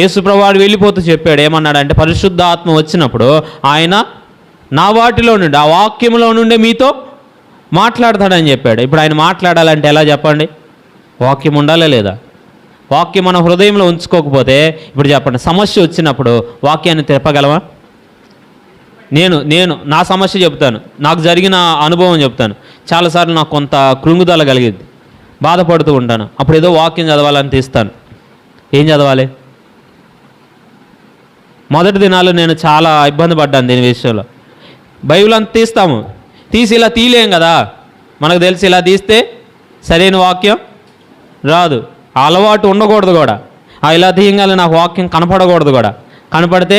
యేసుప్రభువు వెళ్ళిపోతూ చెప్పాడు, ఏమన్నాడంటే పరిశుద్ధాత్మ వచ్చినప్పుడు ఆయన నా వాటిలో నుండి, ఆ వాక్యంలో నుండే మీతో మాట్లాడతాడని చెప్పాడు. ఇప్పుడు ఆయన మాట్లాడాలంటే ఎలా చెప్పండి? వాక్యం ఉండాలా లేదా? వాక్యం మన హృదయంలో ఉంచుకోకపోతే ఇప్పుడు చెప్పండి, సమస్య వచ్చినప్పుడు వాక్యాన్ని తిప్పగలవా? నేను నా సమస్య చెప్తాను, నాకు జరిగిన అనుభవం చెప్తాను. చాలాసార్లు నాకు కొంత కృంగుదల కలిగింది, బాధపడుతూ ఉంటాను. అప్పుడు ఏదో వాక్యం చదవాలని తీస్తాను. ఏం చదవాలి? మొదటి దినాలు నేను చాలా ఇబ్బంది పడ్డాను దీని విషయంలో. బైబిల్ అంతా తీస్తాము, తీసి ఇలా తీయలేం కదా, మనకు తెలిసి ఇలా తీస్తే సరైన వాక్యం రాదు. అలవాటు ఉండకూడదు కూడా. ఇలా తీయగానే నాకు వాక్యం కనపడకూడదు కూడా. కనపడితే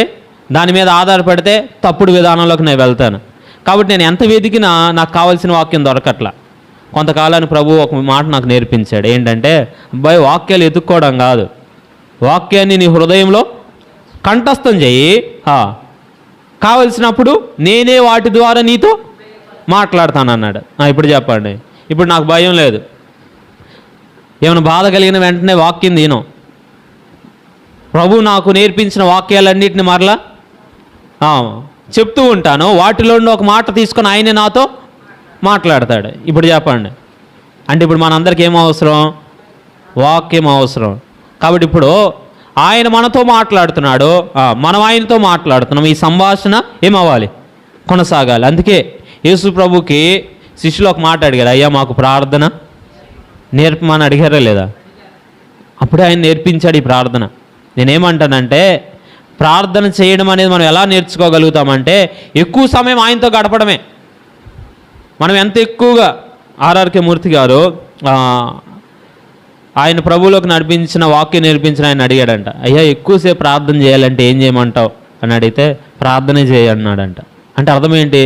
దాని మీద ఆధారపడితే తప్పుడు విధానంలోకి నేను వెళ్తాను. కాబట్టి నేను ఎంత వెతికినా నాకు కావాల్సిన వాక్యం దొరకట్లా. కొంతకాలానికి ప్రభువు ఒక మాట నాకు నేర్పించాడు. ఏంటంటే అబ్బాయి, వాక్యాలు ఎత్తుక్కోవడం కాదు, వాక్యాన్ని నీ హృదయంలో కంఠస్థం చెయ్యి. కావలసినప్పుడు నేనే వాటి ద్వారా నీతో మాట్లాడతాను అన్నాడు. ఇప్పుడు చెప్పండి, ఇప్పుడు నాకు భయం లేదు. ఏమైనా బాధ కలిగిన వెంటనే వాక్యం తీను. ప్రభు నాకు నేర్పించిన వాక్యాలన్నింటిని మరలా చెప్తూ ఉంటాను. వాటిలో ఒక మాట తీసుకొని ఆయనే నాతో మాట్లాడతాడు. ఇప్పుడు చెప్పండి, అంటే ఇప్పుడు మనందరికీ ఏం అవసరం? వాక్యం అవసరం. కాబట్టి ఇప్పుడు ఆయన మనతో మాట్లాడుతున్నాడు, మనం ఆయనతో మాట్లాడుతున్నాం. ఈ సంభాషణ ఏమవ్వాలి? కొనసాగాలి. అందుకే యేసు ప్రభుకి శిష్యులు ఒక మాట అడిగారు, అయ్యా మాకు ప్రార్థన నేర్పమని అడిగారా లేదా? అప్పుడే ఆయన నేర్పించాడు ఈ ప్రార్థన. నేనేమంటానంటే ప్రార్థన చేయడం అనేది మనం ఎలా నేర్చుకోగలుగుతామంటే ఎక్కువ సమయం ఆయనతో గడపడమే. మనం ఎంత ఎక్కువగా ఆర్ఆర్కే మూర్తి గారు ఆయన ప్రభువులోకి నడిపించిన వాక్యం నేర్పించిన ఆయన అడిగాడంట, అయ్యా ఎక్కువసేపు ప్రార్థన చేయాలంటే ఏం చేయమంటావు అని అడిగితే ప్రార్థనే చేయన్నాడంట. అంటే అర్థం ఏంటి?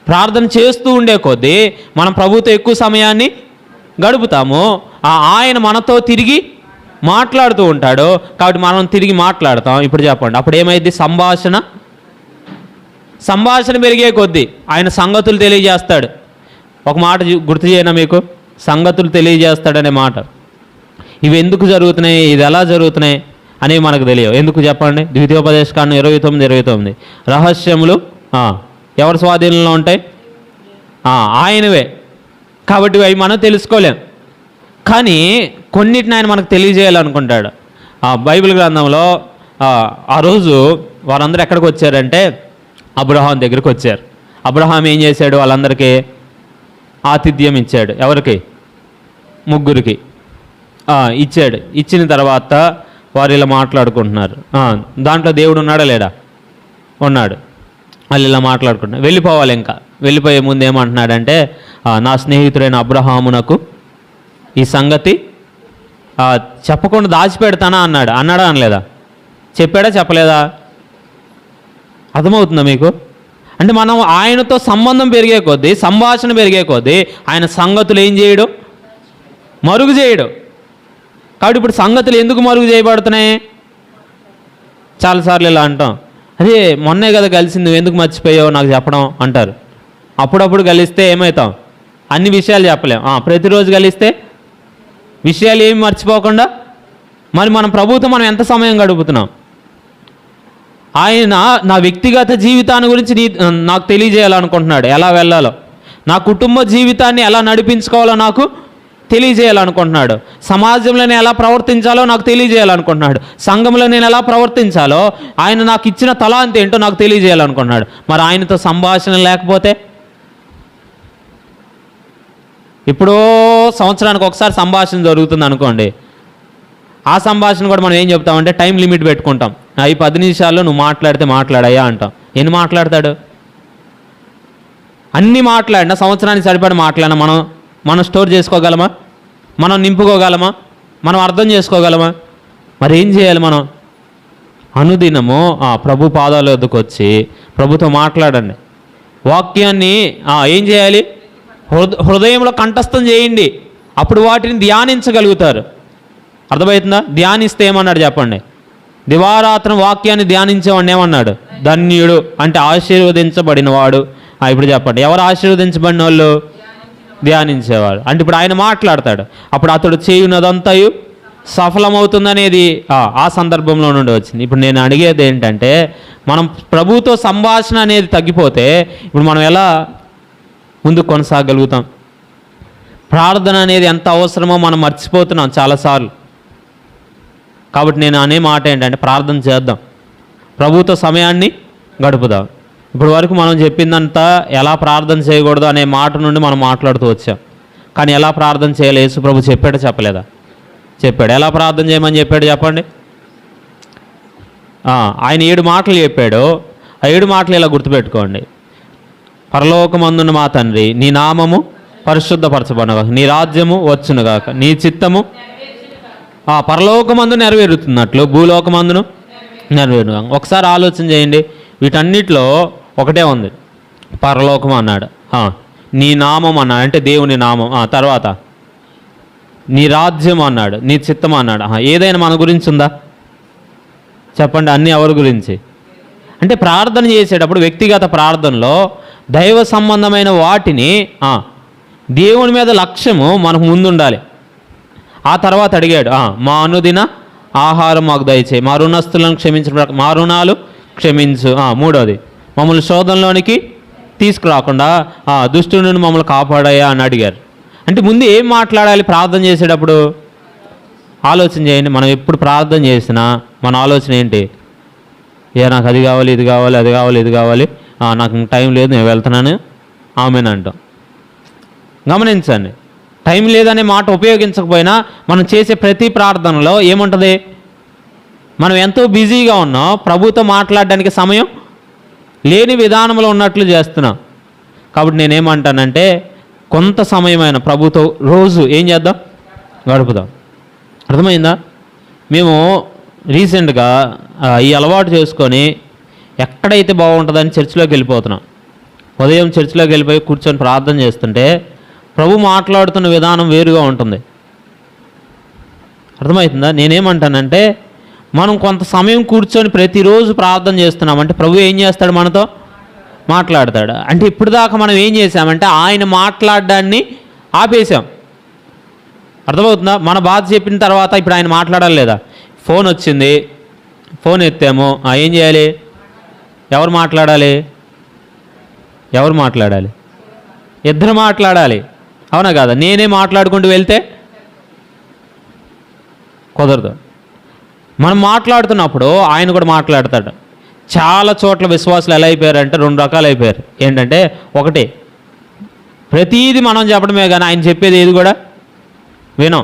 ప్రార్థన చేస్తూ ఉండే కొద్దీ మనం ప్రభువుతో ఎక్కువ సమయాన్ని గడుపుతాము. ఆయన మనతో తిరిగి మాట్లాడుతూ ఉంటాడు. కాబట్టి మనం తిరిగి మాట్లాడతాం. ఇప్పుడు చెప్పండి, అప్పుడు ఏమైంది? సంభాషణ పెరిగే కొద్దీ ఆయన సంగతులు తెలియజేస్తాడు. ఒక మాట గుర్తు చేయనా మీకు? సంగతులు తెలియజేస్తాడనే మాట. ఇవి ఎందుకు జరుగుతున్నాయి, ఇది ఎలా జరుగుతున్నాయి అనేవి మనకు తెలియవు. ఎందుకు చెప్పండి? ద్వితీయోపదేశకాండం 29:29 రహస్యములు ఎవరి స్వాధీనంలో ఉంటాయి? ఆయనవే. కాబట్టి అవి మనం తెలుసుకోలేం. కానీ కొన్నిటిని ఆయన మనకు తెలియజేయాలనుకుంటాడు. బైబిల్ గ్రంథంలో ఆ రోజు వారందరూ ఎక్కడికి వచ్చారంటే అబ్రహాం దగ్గరికి వచ్చారు. అబ్రహాం ఏం చేశాడు? వాళ్ళందరికీ ఆతిథ్యం ఇచ్చాడు. ఎవరికి? ముగ్గురికి ఇచ్చాడు. ఇచ్చిన తర్వాత వారు ఇలా మాట్లాడుకుంటున్నారు. దాంట్లో దేవుడు ఉన్నాడా లేడా? ఉన్నాడు. వాళ్ళు ఇలా మాట్లాడుకుంటున్నారు. వెళ్ళిపోవాలి. ఇంకా వెళ్ళిపోయే ముందు ఏమంటున్నాడంటే, నా స్నేహితుడైన అబ్రహామునకు ఈ సంగతి చెప్పకుండా దాచిపెడతానా అన్నాడు. అన్నాడా అనలేదా? చెప్పాడా చెప్పలేదా? అర్థమవుతుందా మీకు? అంటే మనం ఆయనతో సంబంధం పెరిగే కొద్దీ, సంభాషణ పెరిగే కొద్దీ ఆయన సంగతులు ఏం చేయడు? మరుగు చేయడు. కాబట్టి ఇప్పుడు సంగతులు ఎందుకు మరుగు చేయబడుతున్నాయి? చాలాసార్లు ఇలా అంటాం, అదే మొన్నే కదా కలిసింది, నువ్వు ఎందుకు మర్చిపోయావు నాకు చెప్పడం అంటారు. అప్పుడప్పుడు కలిస్తే ఏమవుతాం? అన్ని విషయాలు చెప్పలేం. ప్రతిరోజు కలిస్తే విషయాలు ఏమి మర్చిపోకుండా మరి మనం ప్రభుత్వం మనం ఎంత సమయం గడుపుతున్నాం? ఆయన నా వ్యక్తిగత జీవితాన్ని గురించి నాకు తెలియజేయాలనుకుంటున్నాడు. ఎలా వెళ్ళాలో, నా కుటుంబ జీవితాన్ని ఎలా నడిపించుకోవాలో నాకు తెలియజేయాలనుకుంటున్నాడు. సమాజంలో నేను ఎలా ప్రవర్తించాలో నాకు తెలియజేయాలనుకుంటున్నాడు. సంఘంలో నేను ఎలా ప్రవర్తించాలో, ఆయన నాకు ఇచ్చిన తలాంతి ఏంటో నాకు తెలియజేయాలనుకుంటున్నాడు. మరి ఆయనతో సంభాషణ లేకపోతే, ఇప్పుడో సంవత్సరానికి ఒకసారి సంభాషణ జరుగుతుంది అనుకోండి, ఆ సంభాషణ కూడా మనం ఏం చెప్తామంటే టైం లిమిట్ పెట్టుకుంటాం. ఈ 10 నిమిషాల్లో నువ్వు మాట్లాడితే మాట్లాడాయా అంటాం. ఎన్ని మాట్లాడతాడు? అన్నీ మాట్లాడినా సంవత్సరానికి సరిపడి మాట్లాడినా మనం స్టోర్ చేసుకోగలమా? మనం నింపుకోగలమా? మనం అర్థం చేసుకోగలమా? మరి ఏం చేయాలి? మనం అనుదినము ప్రభు పాదాల వద్దకు వచ్చి ప్రభుతో మాట్లాడండి. వాక్యాన్ని ఏం చేయాలి? హృదయంలో కంఠస్థం చేయండి. అప్పుడు వాటిని ధ్యానించగలుగుతారు. అర్థమవుతుందా? ధ్యానిస్తే ఏమన్నాడు చెప్పండి? దివారాత్రం వాక్యాన్ని ధ్యానించేవాడిని ఏమన్నాడు? ధన్యుడు అంటే ఆశీర్వదించబడినవాడు. ఇప్పుడు చెప్పండి, ఎవరు ఆశీర్వదించబడిన వాళ్ళు? ధ్యానించేవాడు. అంటే ఇప్పుడు ఆయన మాట్లాడతాడు, అప్పుడు అతడు చేయునదంతయు సఫలమవుతుందనేది ఆ సందర్భంలో నుండి వచ్చింది. ఇప్పుడు నేను అడిగేది ఏంటంటే, మనం ప్రభుతో సంభాషణ అనేది తగ్గిపోతే ఇప్పుడు మనం ఎలా ముందుకు కొనసాగలుగుతాం? ప్రార్థన అనేది ఎంత అవసరమో మనం మర్చిపోతున్నాం చాలాసార్లు. కాబట్టి నేను అనే మాట ఏంటంటే, ప్రార్థన చేద్దాం, ప్రభుతో సమయాన్ని గడుపుదాం. ఇప్పుడు వరకు మనం చెప్పిందంతా ఎలా ప్రార్థన చేయకూడదు అనే మాట నుండి మనం మాట్లాడుతూ వచ్చాం. కానీ ఎలా ప్రార్థన చేయాలి యేసు ప్రభు చెప్పాడా చెప్పలేదా? చెప్పాడు. ఎలా ప్రార్థన చేయమని చెప్పాడు చెప్పండి? ఆయన 7 మాటలు చెప్పాడు. ఆ 7 మాటలు ఇలా గుర్తుపెట్టుకోండి. పరలోకమందున్న మా తండ్రి, నీ నామము పరిశుద్ధపరచబడగాక, నీ రాజ్యము వచ్చునుగాక, నీ చిత్తము పరలోకమందు నెరవేరుతున్నట్లు భూలోకమందును నెరవేరుగాక. ఒకసారి ఆలోచన చేయండి. వీటన్నిటిలో ఒకటే ఉంది, పరలోకం అన్నాడు, నీ నామం అన్నాడు అంటే దేవుని నామం, తర్వాత నీ రాజ్యం అన్నాడు, నీ చిత్తం అన్నాడు. ఏదైనా మన గురించి ఉందా చెప్పండి? అన్నీ ఎవరి గురించి? అంటే ప్రార్థన చేసేటప్పుడు వ్యక్తిగత ప్రార్థనలో దైవ సంబంధమైన వాటిని దేవుని మీద లక్ష్యము మనకు ముందు ఉండాలి. ఆ తర్వాత అడిగాడు, మా అనుదిన ఆహారం మాకు దయచేయి, మా రుణస్తులను క్షమించిన మా రుణాలు క్షమించు. మూడోది, మమ్మల్ని శోధనలోనికి తీసుకురాకుండా దుష్టుడి నుండి మమ్మల్ని కాపాడాయా అని అడిగారు. అంటే ముందు ఏం మాట్లాడాలి ప్రార్థన చేసేటప్పుడు? ఆలోచన చేయండి. మనం ఎప్పుడు ప్రార్థన చేసినా మన ఆలోచన ఏంటి? నాకు అది కావాలి, ఇది కావాలి, అది కావాలి, ఇది కావాలి, నాకు టైం లేదు, నేను వెళ్తున్నాను, ఆమెనంటాం. గమనించండి, టైం లేదనే మాట ఉపయోగించకపోయినా మనం చేసే ప్రతి ప్రార్థనలో ఏముంటుంది? మనం ఎంతో బిజీగా ఉన్నాం, ప్రభుతో మాట్లాడడానికి సమయం లేని విధానంలో ఉన్నట్లు చేస్తున్నాం. కాబట్టి నేనేమంటానంటే, కొంత సమయమైన ప్రభుతో రోజు ఏం చేద్దాం? గడుపుదాం. అర్థమైందా? మేము రీసెంట్గా ఈ అలవాటు చేసుకొని ఎక్కడైతే బాగుంటుందని చర్చిలోకి వెళ్ళిపోతున్నాం. ఉదయం చర్చిలోకి వెళ్ళిపోయి కూర్చొని ప్రార్థన చేస్తుంటే ప్రభు మాట్లాడుతున్న విధానం వేరుగా ఉంటుంది. అర్థమవుతుందా? నేనేమంటానంటే, మనం కొంత సమయం కూర్చొని ప్రతిరోజు ప్రార్థన చేస్తున్నామంటే ప్రభు ఏం చేస్తాడు? మనతో మాట్లాడతాడు. అంటే ఇప్పుడు దాకా మనం ఏం చేసామంటే ఆయన మాట్లాడడాన్ని ఆపేసాం. అర్థమవుతుందా? మన బాధ చెప్పిన తర్వాత ఇప్పుడు ఆయన మాట్లాడాలి లేదా? ఫోన్ వచ్చింది, ఫోన్ ఎత్తాము, ఏం చేయాలి? ఎవరు మాట్లాడాలి? ఎవరు మాట్లాడాలి? ఇద్దరు మాట్లాడాలి, అవునా కదా? నేనే మాట్లాడుకుంటూ వెళ్తే కుదరదు. మనం మాట్లాడుతున్నప్పుడు ఆయన కూడా మాట్లాడతాడు. చాలా చోట్ల విశ్వాసులు ఎలా అయిపోయారంటే 2 రకాలు అయిపోయారు. ఏంటంటే, ఒకటి, ప్రతీది మనం చెప్పడమే కానీ ఆయన చెప్పేది ఏది కూడా వినం.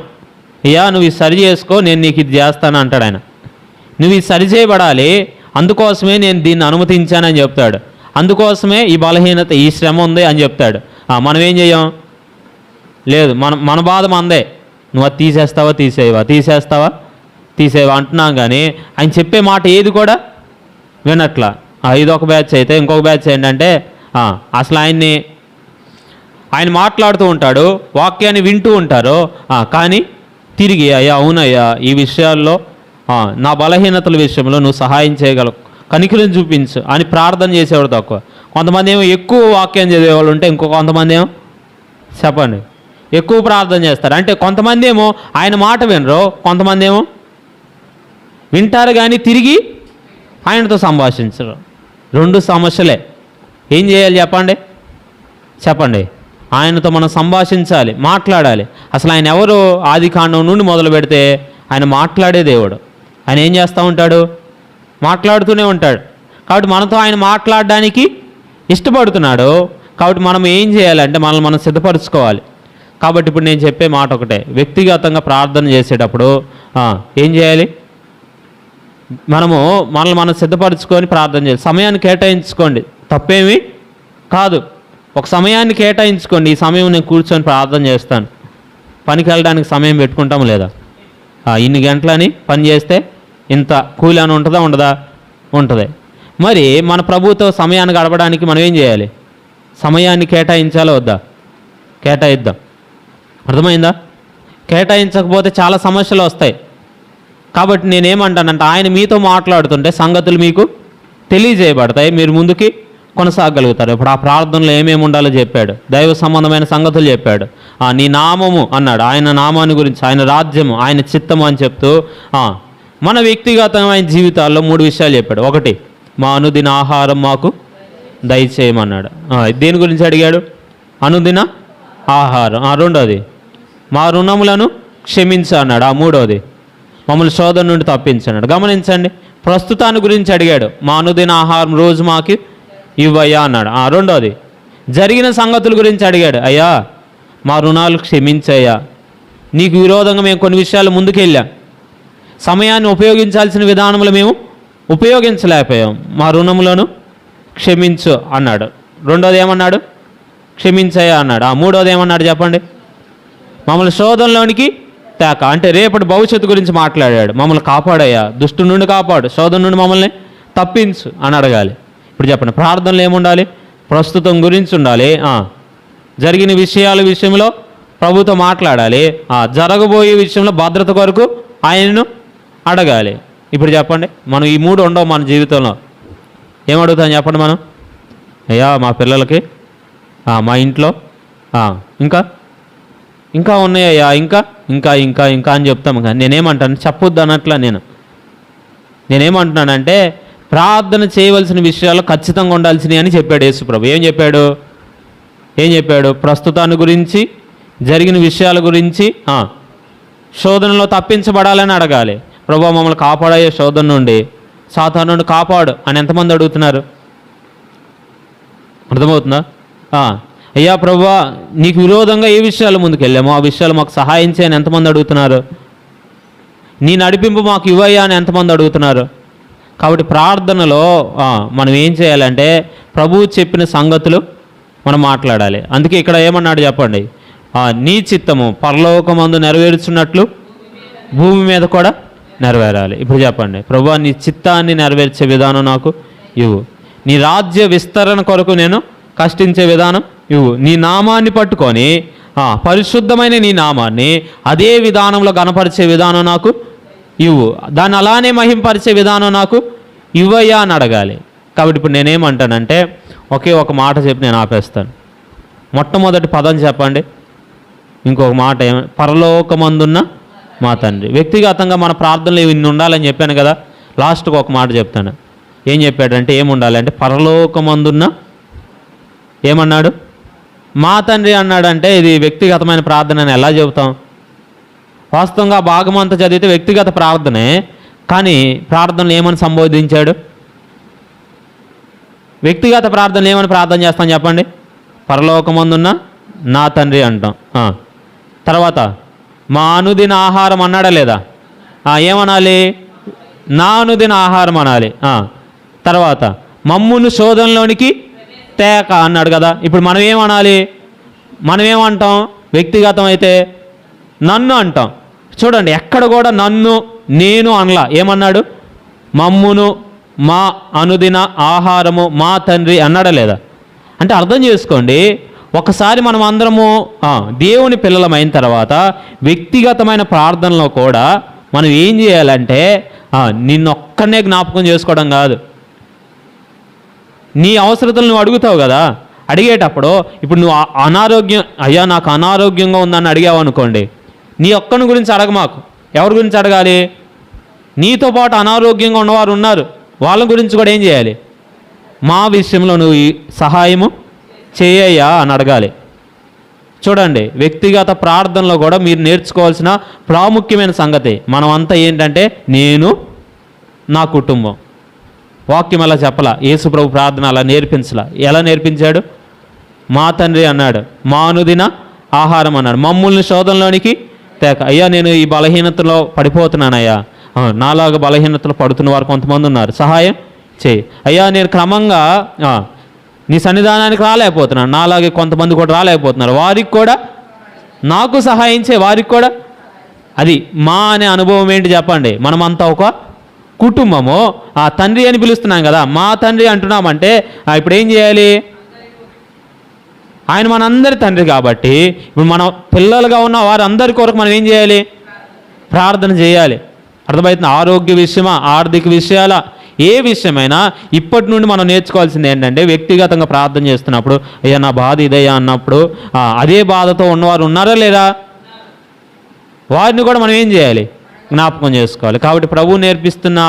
అయ్యా నువ్వు ఇది సరి చేసుకో, నేను నీకు ఇది చేస్తాను అంటాడు ఆయన. నువ్వు ఇది సరి చేయబడాలి, అందుకోసమే నేను దీన్ని అనుమతించానని చెప్తాడు. అందుకోసమే ఈ బలహీనత, ఈ శ్రమ ఉంది అని చెప్తాడు. మనం ఏం చెయ్యం? లేదు, మన బాధ మనదే. నువ్వు అది తీసేస్తావా తీసేవా అంటున్నాం కానీ ఆయన చెప్పే మాట ఏది కూడా వినట్లా. ఇదొక బ్యాచ్. అయితే ఇంకొక బ్యాచ్ ఏంటంటే, అసలు ఆయన మాట్లాడుతూ ఉంటాడు, వాక్యాన్ని వింటూ ఉంటారు, కానీ తిరిగి అయ్యా అవునయ్యా ఈ విషయాల్లో నా బలహీనతల విషయంలో నువ్వు సహాయం చేయగలవు, కనికరం చూపించు అని ప్రార్థన చేసేవాడు తక్కువ. కొంతమంది ఏమో ఎక్కువ వాక్యం చదివేవాళ్ళు ఉంటే, ఇంకో కొంతమంది ఏమో చెప్పండి ఎక్కువ ప్రార్థన చేస్తారు. అంటే కొంతమంది ఏమో ఆయన మాట వినరు, కొంతమంది ఏమో వింటారు కానీ తిరిగి ఆయనతో సంభాషించరు. 2 సమస్యలే. ఏం చేయాలి చెప్పండి? ఆయనతో మనం సంభాషించాలి, మాట్లాడాలి. అసలు ఆయన ఎవరు? ఆదికాండం నుండి మొదలు పెడితే ఆయన మాట్లాడే దేవుడు. ఆయన ఏం చేస్తూ ఉంటాడు? మాట్లాడుతూనే ఉంటాడు. కాబట్టి మనతో ఆయన మాట్లాడడానికి ఇష్టపడుతున్నాడు. కాబట్టి మనం ఏం చేయాలంటే మనల్ని మనం సిద్ధపరచుకోవాలి. కాబట్టి ఇప్పుడు నేను చెప్పే మాట ఒకటే, వ్యక్తిగతంగా ప్రార్థన చేసేటప్పుడు ఏం చేయాలి? మనల్ని మనం సిద్ధపరచుకొని ప్రార్థన చేయాలి. సమయాన్ని కేటాయించుకోండి, తప్పేమీ కాదు. ఒక సమయాన్ని కేటాయించుకోండి. ఈ సమయం నేను కూర్చొని ప్రార్థన చేస్తాను. పనికి వెళ్ళడానికి సమయం పెట్టుకుంటాము లేదా? ఇన్ని గంటలని పని చేస్తే ఇంత కూలి అని ఉండదా? ఉంటుంది. మరి మన ప్రభుతో సమయాన్ని గడపడానికి మనం ఏం చేయాలి? సమయాన్ని కేటాయించాలో వద్దా? కేటాయిద్దాం. అర్థమైందా? కేటాయించకపోతే చాలా సమస్యలు వస్తాయి. కాబట్టి నేనేమంటానంటే, ఆయన మీతో మాట్లాడుతుంటే సంగతులు మీకు తెలియజేయబడతాయి, మీరు ముందుకి కొనసాగలుగుతారు. ఇప్పుడు ఆ ప్రార్థనలో ఏమేమి ఉండాలో చెప్పాడు, దైవ సంబంధమైన సంగతులు చెప్పాడు. నీ నామము అన్నాడు, ఆయన నామాన్ని గురించి, ఆయన రాజ్యము, ఆయన చిత్తము అని చెప్తూ మన వ్యక్తిగతమైన జీవితాల్లో 3 విషయాలు చెప్పాడు. ఒకటి, మా అనుదిన ఆహారం మాకు దయచేయమన్నాడు. దేని గురించి అడిగాడు? అనుదిన ఆహారం. రెండోది, మా రుణములను క్షమించు అన్నాడు. మూడోది, మమ్మల్ని శోధన నుండి తప్పించన్నాడు. గమనించండి, ప్రస్తుతాన్ని గురించి అడిగాడు. మా అనుదిన ఆహారం రోజు మాకు ఇవ్వయ్యా అన్నాడు. రెండోది, జరిగిన సంగతుల గురించి అడిగాడు. అయ్యా మా రుణాలు క్షమించయ్యా, నీకు విరోధంగా మేము కొన్ని విషయాలు ముందుకెళ్ళాం, సమయాన్ని ఉపయోగించాల్సిన విధానంలో మేము ఉపయోగించలేకపోయాం, మా రుణములను క్షమించు అన్నాడు. రెండోది ఏమన్నాడు? క్షమించయ్యా అన్నాడు. మూడోది ఏమన్నాడు చెప్పండి? మమ్మల్ని శోధనలోనికి తేక, అంటే రేపటి భవిష్యత్తు గురించి మాట్లాడాడు. మమ్మల్ని కాపాడయ్యా, దుష్టు నుండి కాపాడు, శోధన నుండి మమ్మల్ని తప్పించు అని అడగాలి. ఇప్పుడు చెప్పండి, ప్రార్థనలు ఏముండాలి? ప్రస్తుతం గురించి ఉండాలి, జరిగిన విషయాల విషయంలో ప్రభుతో మాట్లాడాలి, జరగబోయే విషయంలో భద్రత కొరకు ఆయనను అడగాలి. ఇప్పుడు చెప్పండి, మనం ఈ 3 ఉండవు మన జీవితంలో. ఏమడుగుతాం చెప్పండి మనం? అయ్యా మా పిల్లలకి, మా ఇంట్లో ఇంకా ఉన్నాయ్యా, ఇంకా అని చెప్తాము. కానీ నేనేమంటాను? చెప్పొద్దు అన్నట్లా. నేనేమంటున్నానంటే, ప్రార్థన చేయవలసిన విషయాలు ఖచ్చితంగా ఉండాల్సినవి అని చెప్పాడు యేసుప్రభు. ఏం చెప్పాడు? ప్రస్తుతాన్ని గురించి, జరిగిన విషయాల గురించి, శోధనలో తప్పించబడాలని అడగాలి. ప్రభు మమ్మల్ని కాపాడయ్యే శోధన నుండి, సాతాను నుండి కాపాడు అని ఎంతమంది అడుగుతున్నారు? అర్థమవుతుందా? అయ్యా ప్రభువా నీకు విరోధంగా ఏ విషయాలు ముందుకెళ్ళామో ఆ విషయాలు మాకు సహాయం చేయని ఎంతమంది అడుగుతున్నారు? నీ నడిపింపు మాకు ఇవ్వయ్యా అని ఎంతమంది అడుగుతున్నారు? కాబట్టి ప్రార్థనలో మనం ఏం చేయాలంటే, ప్రభువు చెప్పిన సంగతులు మనం మాట్లాడాలి. అందుకే ఇక్కడ ఏమన్నాడు చెప్పండి? నీ చిత్తము పరలోకమందు నెరవేర్చున్నట్లు భూమి మీద కూడా నెరవేరాలి. ఇప్పుడు చెప్పండి, ప్రభువా నీ చిత్తాన్ని నెరవేర్చే విధానం నాకు ఇవ్వు, నీ రాజ్య విస్తరణ కొరకు నేను కష్టించే విధానం ఇవ్వు, నీ నామాన్ని పట్టుకొని పరిశుద్ధమైన నీ నామాన్ని అదే విధానంలో గణపరిచే విధానం నాకు ఇవ్వు, దాన్ని అలానే మహింపరిచే విధానం నాకు ఇవ్వయ్యా అని అడగాలి. కాబట్టి ఇప్పుడు నేనేమంటానంటే, ఒకే ఒక మాట చెప్పి నేను ఆపేస్తాను. మొట్టమొదటి పదం చెప్పండి. ఇంకొక మాట పరలోకమందున్న మా తండ్రి. వ్యక్తిగతంగా మన ప్రార్థనలు ఇన్ని ఉండాలని చెప్పాను కదా. లాస్ట్కి ఒక మాట చెప్తాను. ఏం చెప్పాడంటే, ఏముండాలంటే పరలోకమందున్న ఏమన్నాడు? మా తండ్రి అన్నాడంటే ఇది వ్యక్తిగతమైన ప్రార్థన అని ఎలా చెబుతాం? వాస్తవంగా భాగం అంతా చదివితే వ్యక్తిగత ప్రార్థనే, కానీ ప్రార్థనలు ఏమని సంబోధించాడు? వ్యక్తిగత ప్రార్థనలు ఏమని ప్రార్థన చేస్తాం చెప్పండి? పరలోకమందున్న నా తండ్రి అంటాం. తర్వాత మా అనుదిన ఆహారం అన్నాడా లేదా? ఏమనాలి? నా అనుదిన ఆహారం అనాలి. తర్వాత మమ్మును శోధనలోనికి తేక అన్నాడు కదా. ఇప్పుడు మనం ఏమనాలి? మనం ఏమంటాం? వ్యక్తిగతం అయితే నన్ను అంటాం. చూడండి, ఎక్కడ కూడా నన్ను నేను అనలా. ఏమన్నాడు? మమ్మును, మా అనుదిన ఆహారము, మా తండ్రి అన్నాడా లేదా? అంటే అర్థం చేసుకోండి, ఒకసారి మనం అందరము దేవుని పిల్లలమైన తర్వాత వ్యక్తిగతమైన ప్రార్థనలో కూడా మనం ఏం చేయాలంటే నిన్నొక్కనే జ్ఞాపకం చేసుకోవడం కాదు. నీ అవసరతలు నువ్వు అడుగుతావు కదా, అడిగేటప్పుడు ఇప్పుడు నువ్వు అనారోగ్యం, అయ్యా నాకు అనారోగ్యంగా ఉందని అడిగావు అనుకోండి, నీ ఒక్కని గురించి అడగమాకు. ఎవరి గురించి అడగాలి? నీతో పాటు అనారోగ్యంగా ఉన్నవారు ఉన్నారు, వాళ్ళ గురించి కూడా ఏం చేయాలి? మా విషయంలో నువ్వు ఈ సహాయము చేయయ్యా అని అడగాలి. చూడండి, వ్యక్తిగత ప్రార్థనలో కూడా మీరు నేర్చుకోవాల్సిన ప్రాముఖ్యమైన సంగతి మనమంతా ఏంటంటే నేను, నా కుటుంబం. వాక్యం అలా చెప్పలా, యేసు ప్రభు ప్రార్థన అలా నేర్పించలా. ఎలా నేర్పించాడు? మా తండ్రి అన్నాడు, మా అనుదిన ఆహారం అన్నాడు, మమ్ముల్ని శోధనలోనికి తేక. అయ్యా నేను ఈ బలహీనతలో పడిపోతున్నానయ్యా, నాలాగా బలహీనతలో పడుతున్న వారు కొంతమంది ఉన్నారు, సహాయం చేయి. అయ్యా నేను క్రమంగా నీ సన్నిధానానికి రాలేకపోతున్నాను, నాలాగే కొంతమంది కూడా రాలేకపోతున్నారు, వారికి కూడా నాకు సహాయం చేయి, వారికి కూడా. అది మా అనే అనుభవం ఏంటి చెప్పండి? మనమంతా ఒక కుటుంబము. ఆ తండ్రి అని పిలుస్తున్నాం కదా, మా తండ్రి అంటున్నామంటే ఇప్పుడు ఏం చేయాలి? ఆయన మనందరి తండ్రి కాబట్టి ఇప్పుడు మనం పిల్లలుగా ఉన్న వారందరి కొరకు మనం ఏం చేయాలి? ప్రార్థన చేయాలి. అర్థమవుతుంది? ఆరోగ్య విషయమా, ఆర్థిక విషయాల, ఏ విషయమైనా ఇప్పటి నుండి మనం నేర్చుకోవాల్సింది ఏంటంటే వ్యక్తిగతంగా ప్రార్థన చేస్తున్నప్పుడు అయ్యా నా బాధ ఇదయ్యా అన్నప్పుడు అదే బాధతో ఉన్నవారు ఉన్నారా లేదా? వారిని కూడా మనం ఏం చేయాలి? జ్ఞాపకం చేసుకోవాలి. కాబట్టి ప్రభువు నేర్పిస్తున్న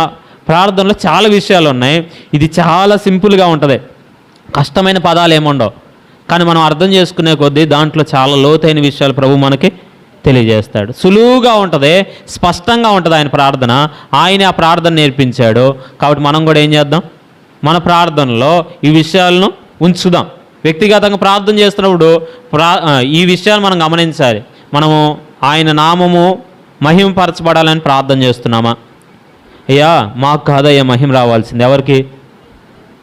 ప్రార్థనలో చాలా విషయాలు ఉన్నాయి. ఇది చాలా సింపుల్గా ఉంటుంది, కష్టమైన పదాలు ఏముండవు. కానీ మనం అర్థం చేసుకునే కొద్దీ దాంట్లో చాలా లోతైన విషయాలు ప్రభు మనకి తెలియజేస్తాడు. సులువుగా ఉంటుంది, స్పష్టంగా ఉంటుంది ఆయన ప్రార్థన. ఆయనే ఆ ప్రార్థన నేర్పించాడు. కాబట్టి మనం కూడా ఏం చేద్దాం? మన ప్రార్థనలో ఈ విషయాలను ఉంచుదాం. వ్యక్తిగతంగా ప్రార్థన చేస్తున్నప్పుడు ఈ విషయాలు మనం గమనించాలి. మనము ఆయన నామము మహిమపరచబడాలని ప్రార్థన చేస్తున్నామా? అయ్యా మాకు కాదయ్యా మహిమ రావాల్సింది, ఎవరికి?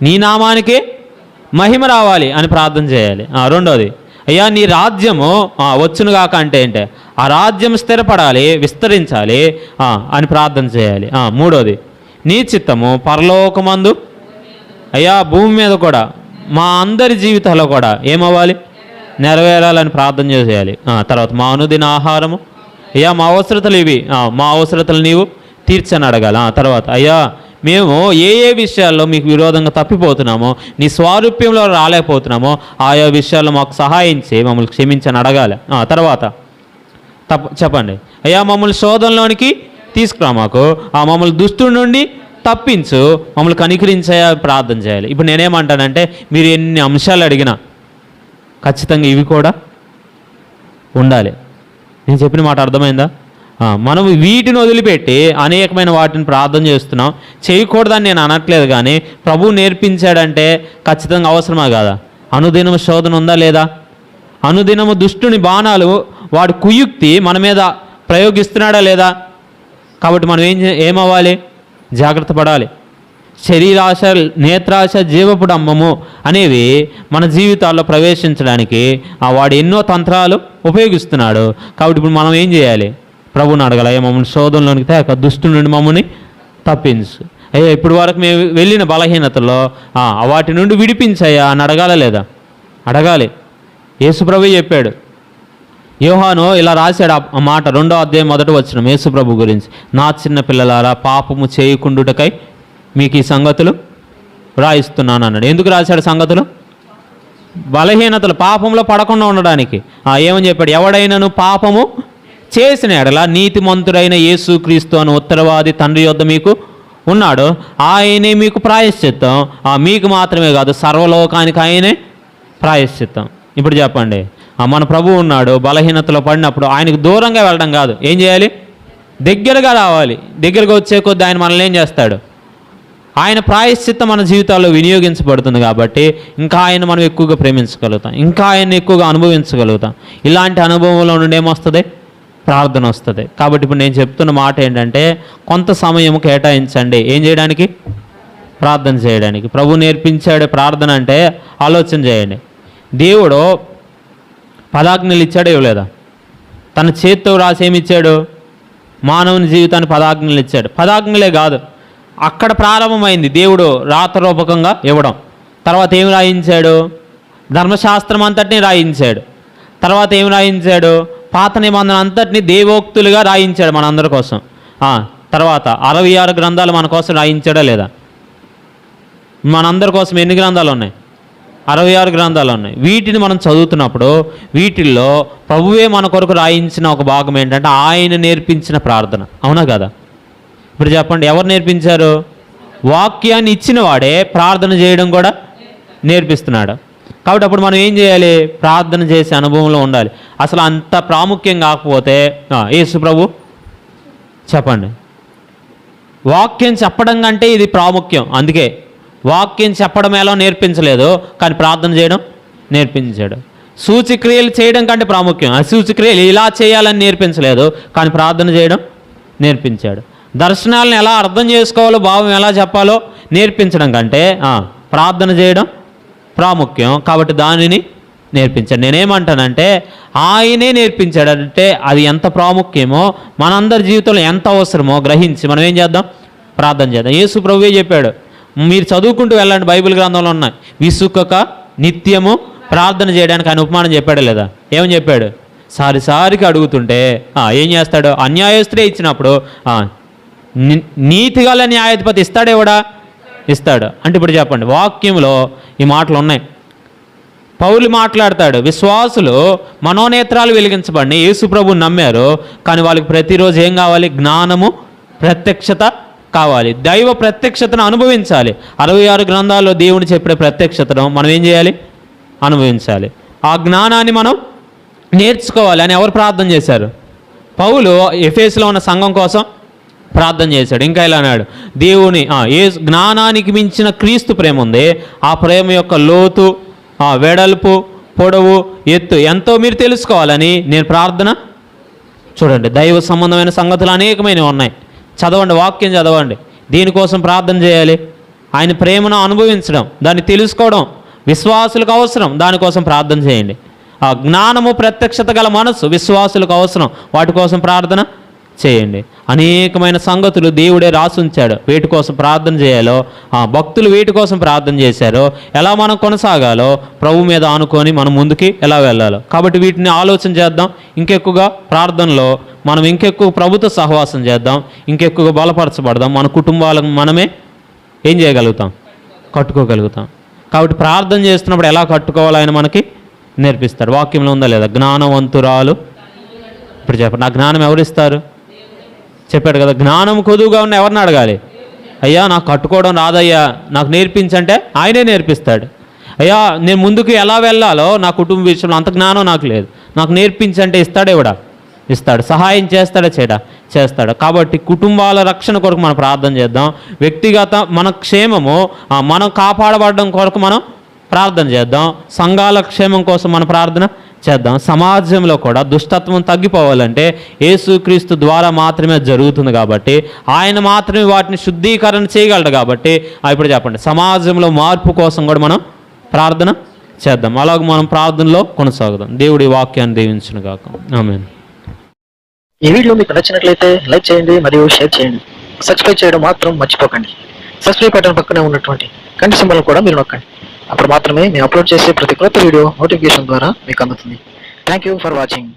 నీ నామానికి మహిమ రావాలి అని ప్రార్థన చేయాలి. రెండోది, అయ్యా నీ రాజ్యము వచ్చునుగాక అంటే ఏంటి? ఆ రాజ్యం స్థిరపడాలి, విస్తరించాలి అని ప్రార్థన చేయాలి. మూడోది, నీ చిత్తము పరలోకమందు అయ్యా భూమి మీద కూడా మా అందరి జీవితాల్లో కూడా ఏమవ్వాలి? నెరవేరాలని ప్రార్థన చేయాలి. తర్వాత మా అనుదిన ఆహారము, అయ్యా మా అవసరతలు ఇవి, మా అవసరతలు నీవు తీర్చని అడగాలి. తర్వాత అయ్యా మేము ఏ విషయాల్లో మీకు విరోధంగా తప్పిపోతున్నామో, నీ స్వారూప్యంలో రాలేకపోతున్నామో ఆయా విషయాల్లో మాకు సహాయం చేయి, మమ్మల్ని క్షమించని అడగాలి. తర్వాత చెప్పండి, అయ్యా మమ్మల్ని శోధనలోనికి తీసుకురా, మాకు మమ్మల్ని దుష్టుడి నుండి తప్పించు, మమ్మల్ని కనికరించే ప్రార్థన చేయాలి. ఇప్పుడు నేనేమంటానంటే మీరు ఎన్ని అంశాలు అడిగినా ఖచ్చితంగా ఇవి కూడా ఉండాలి. నేను చెప్పిన మాట అర్థమైందా? మనం వీటిని వదిలిపెట్టి అనేకమైన వాటిని ప్రార్థన చేస్తున్నాం. చేయకూడదని నేను అనట్లేదు, కానీ ప్రభువు నేర్పించాడంటే ఖచ్చితంగా అవసరమా కాదా? అనుదినము శోధన ఉందా లేదా? అనుదినము దుష్టుని బాణాలు, వాడి కుయుక్తి మన మీద ప్రయోగిస్తున్నాడా లేదా? కాబట్టి మనం ఏమవ్వాలి? జాగ్రత్త పడాలి. శరీరాశ, నేత్రాశ, జీవపుడు అమ్మము అనేవి మన జీవితాల్లో ప్రవేశించడానికి వాడు ఎన్నో తంత్రాలు ఉపయోగిస్తున్నాడు. కాబట్టి ఇప్పుడు మనం ఏం చేయాలి? ప్రభువుని అడగాలి, అయ్యా మమ్మల్ని శోధనలోనికి తేక, దుష్టు నుండి మమ్మల్ని తప్పించు. అయ్యా ఇప్పుడు వరకు మేము వెళ్ళిన బలహీనతలో వాటి నుండి విడిపించయ్యా అని అడగాల లేదా? అడగాలి. యేసుప్రభు చెప్పాడు, యోహాను ఇలా రాశాడు ఆ మాట, 2వ అధ్యాయం 1వ వచనం యేసుప్రభు గురించి, నా చిన్న పిల్లలారా పాపము చేయకుండుటకై మీకు ఈ సంగతులు రాయిస్తున్నాను అన్నాడు. ఎందుకు రాశాడు సంగతులు? బలహీనతలు, పాపంలో పడకుండా ఉండడానికి. ఏమని చెప్పాడు? ఎవడైనాను పాపము చేసిన ఎడల నీతిమంతుడైన యేసుక్రీస్తు అని ఉత్తరవాది తండ్రి యొద్ద మీకు ఉన్నాడు, ఆయనే మీకు ప్రాయశ్చిత్తం. మీకు మాత్రమే కాదు సర్వలోకానికి ఆయనే ప్రాయశ్చిత్తం. ఇప్పుడు చెప్పండి, మన ప్రభువు ఉన్నాడు, బలహీనతలో పడినప్పుడు ఆయనకు దూరంగా వెళ్ళడం కాదు, ఏం చేయాలి? దగ్గరగా రావాలి. దగ్గరగా వచ్చే కొద్దీ ఆయన మనల్ని ఏం చేస్తాడు? ఆయన ప్రాయశ్చిత్తం మన జీవితాల్లో వినియోగించబడుతుంది కాబట్టి ఇంకా ఆయన మనం ఎక్కువగా ప్రేమించగలుగుతాం, ఇంకా ఆయన్ని ఎక్కువగా అనుభవించగలుగుతాం. ఇలాంటి అనుభవంలో నుండి ఏమొస్తుంది? ప్రార్థన వస్తుంది. కాబట్టి ఇప్పుడు నేను చెప్తున్న మాట ఏంటంటే, కొంత సమయం కేటాయించండి. ఏం చేయడానికి? ప్రార్థన చేయడానికి. ప్రభు నేర్పించాడు ప్రార్థన అంటే ఆలోచన చేయండి. దేవుడు పదాజ్ఞలు ఇచ్చాడో ఇవ్వలేదా? తన చేత్తో రాసి ఏమి ఇచ్చాడు? మానవుని జీవితాన్ని పదాజ్ఞలు ఇచ్చాడు. పదాజ్ఞలే కాదు, అక్కడ ప్రారంభమైంది దేవుడు రాతరూపకంగా ఇవ్వడం. తర్వాత ఏమి రాయించాడు? ధర్మశాస్త్రం అంతటినీ రాయించాడు. తర్వాత ఏమి రాయించాడు? పాత నిబంధన అంతటినీ దేవోక్తులుగా రాయించాడు మనందరి కోసం. తర్వాత 66 గ్రంథాలు మన కోసం రాయించాడా లేదా? మనందరి కోసం ఎన్ని గ్రంథాలు ఉన్నాయి? 66 గ్రంథాలు ఉన్నాయి. వీటిని మనం చదువుతున్నప్పుడు వీటిల్లో ప్రభువే మన కొరకు రాయించిన ఒక భాగం ఏంటంటే ఆయన నేర్పించిన ప్రార్థన. అవునా కదా? ఇప్పుడు చెప్పండి, ఎవరు నేర్పించారు? వాక్యాన్ని ఇచ్చిన వాడే ప్రార్థన చేయడం కూడా నేర్పిస్తున్నాడు. కాబట్టి అప్పుడు మనం ఏం చేయాలి? ప్రార్థన చేసే అనుభవంలో ఉండాలి. అసలు అంత ప్రాముఖ్యం కాకపోతే యేసు ప్రభు చెప్పండి, వాక్యం చెప్పడం కంటే ఇది ప్రాముఖ్యం. అందుకే వాక్యం చెప్పడం ఎలా నేర్పించలేదు, కానీ ప్రార్థన చేయడం నేర్పించాడు. సూచక్రియలు చేయడం కంటే ప్రాముఖ్యం, ఆ సూచక్రియలు ఇలా చేయాలని నేర్పించలేదు, కానీ ప్రార్థన చేయడం నేర్పించాడు. దర్శనాలను ఎలా అర్థం చేసుకోవాలో, భావం ఎలా చెప్పాలో నేర్పించడం కంటే ప్రార్థన చేయడం ప్రాముఖ్యం. కాబట్టి దానిని నేర్పించాడు. నేనేమంటానంటే ఆయనే నేర్పించాడంటే అది ఎంత ప్రాముఖ్యమో, మనందరి జీవితంలో ఎంత అవసరమో గ్రహించి మనం ఏం చేద్దాం? ప్రార్థన చేద్దాం. యేసు ప్రభువే చెప్పాడు, మీరు చదువుకుంటూ వెళ్ళండి, బైబిల్ గ్రంథంలో ఉన్నాయి, విసుకక నిత్యము ప్రార్థన చేయడానికి ఆయన ఉపమానం చెప్పాడు లేదా? ఏమని చెప్పాడు? సారికి అడుగుతుంటే ఏం చేస్తాడు? అన్యాయస్తుడే ఇచ్చినప్పుడు నీతిగల న్యాయాధిపతి ఇస్తాడేవాడా? ఇస్తాడు. అంటే ఇప్పుడు చెప్పండి, వాక్యంలో ఈ మాటలు ఉన్నాయి. పౌలు మాట్లాడతాడు, విశ్వాసులు మనోనేత్రాలు వెలిగించబడి యేసు ప్రభువుని నమ్మారు, కానీ వాళ్ళకి ప్రతిరోజు ఏం కావాలి? జ్ఞానము, ప్రత్యక్షత కావాలి. దైవ ప్రత్యక్షతను అనుభవించాలి. 66 గ్రంథాల్లో దేవుడు చెప్పిన ప్రత్యక్షతను మనం ఏం చేయాలి? అనుభవించాలి. ఆ జ్ఞానాన్ని మనం నేర్చుకోవాలి అని ఎవరు ప్రార్థన చేశారు? పౌలు ఎఫెసులో ఉన్న సంఘం కోసం ప్రార్థన చేశాడు. ఇంకా ఇలా అన్నాడు, దేవుని ఏ జ్ఞానానికి మించిన క్రీస్తు ప్రేమ ఉంది, ఆ ప్రేమ యొక్క లోతు, వెడల్పు, పొడవు, ఎత్తు ఎంతో మీరు తెలుసుకోవాలని నేను ప్రార్థన. చూడండి, దైవ సంబంధమైన సంగతులు అనేకమైనవి ఉన్నాయి. చదవండి, వాక్యం చదవండి. దీనికోసం ప్రార్థన చేయాలి. ఆయన ప్రేమను అనుభవించడం, దాన్ని తెలుసుకోవడం విశ్వాసులకు అవసరం. దానికోసం ప్రార్థన చేయండి. ఆ జ్ఞానము, ప్రత్యక్షత గల మనసు విశ్వాసులకు అవసరం. వాటి కోసం ప్రార్థన చేయండి. అనేకమైన సంగతులు దేవుడే రాసుంచాడు, వేటి కోసం ప్రార్థన చేయాలో, భక్తులు వేటి కోసం ప్రార్థన చేశారో, ఎలా మనం కొనసాగాలో, ప్రభు మీద ఆనుకొని మనం ముందుకి ఎలా వెళ్ళాలో. కాబట్టి వీటిని ఆలోచన చేద్దాం. ఇంకెక్కువగా ప్రార్థనలో మనం ఇంకెక్కువ ప్రభుత్వ సహవాసం చేద్దాం, ఇంకెక్కువగా బలపరచబడదాం. మన కుటుంబాలను మనమే ఏం చేయగలుగుతాం? కట్టుకోగలుగుతాం. కాబట్టి ప్రార్థన చేస్తున్నప్పుడు ఎలా కట్టుకోవాలో ఆయన మనకి నేర్పిస్తాడు. వాక్యంలో ఉందా లేదా? జ్ఞానవంతురాలు. ఇప్పుడు చెప్పండి, నా జ్ఞానం ఎవరిస్తారు? చెప్పాడు కదా, జ్ఞానం కొదువుగా ఉన్న ఎవరిని అడగాలి? అయ్యా నాకు కట్టుకోవడం రాదయ్యా, నాకు నేర్పించంటే ఆయనే నేర్పిస్తాడు. అయ్యా నేను ముందుకు ఎలా వెళ్ళాలో నా కుటుంబ విషయంలో అంత జ్ఞానం నాకు లేదు, నాకు నేర్పించంటే ఇస్తాడేవాడా? ఇస్తాడు. సహాయం చేస్తాడా? చేస్తాడు. కాబట్టి కుటుంబాల రక్షణ కొరకు మనం ప్రార్థన చేద్దాం. వ్యక్తిగత మన క్షేమము, మనం కాపాడబడడం కొరకు మనం ప్రార్థన చేద్దాం. సంఘాల క్షేమం కోసం మనం ప్రార్థన చేద్దాం. సమాజంలో కూడా దుష్టత్వం తగ్గిపోవాలంటే యేసుక్రీస్తు ద్వారా మాత్రమే జరుగుతుంది కాబట్టి ఆయన మాత్రమే వాటిని శుద్ధీకరణ చేయగలడు. కాబట్టి ఇప్పుడు చెప్పండి, సమాజంలో మార్పు కోసం కూడా మనం ప్రార్థన చేద్దాం. అలాగే మనం ప్రార్థనలో కొనసాగుదాం. దేవుడి వాక్యాన్ని దీవించును గాక. ఆమేన్. ఈ వీడియో మీకు నచ్చినట్లయితే లైక్ చేయండి మరియు షేర్ చేయండి. సబ్స్క్రైబ్ చేయడం మాత్రం మర్చిపోకండి. సబ్స్క్రైబ్ బటన్ పక్కనే ఉన్నటువంటి గంట సింబల్ కూడా మీరు నొక్కండి. అప్పుడు మాత్రమే మేము అప్లోడ్ చేసే ప్రతి కొత్త వీడియో నోటిఫికేషన్ ద్వారా మీకు అందుతుంది. Thank you for watching.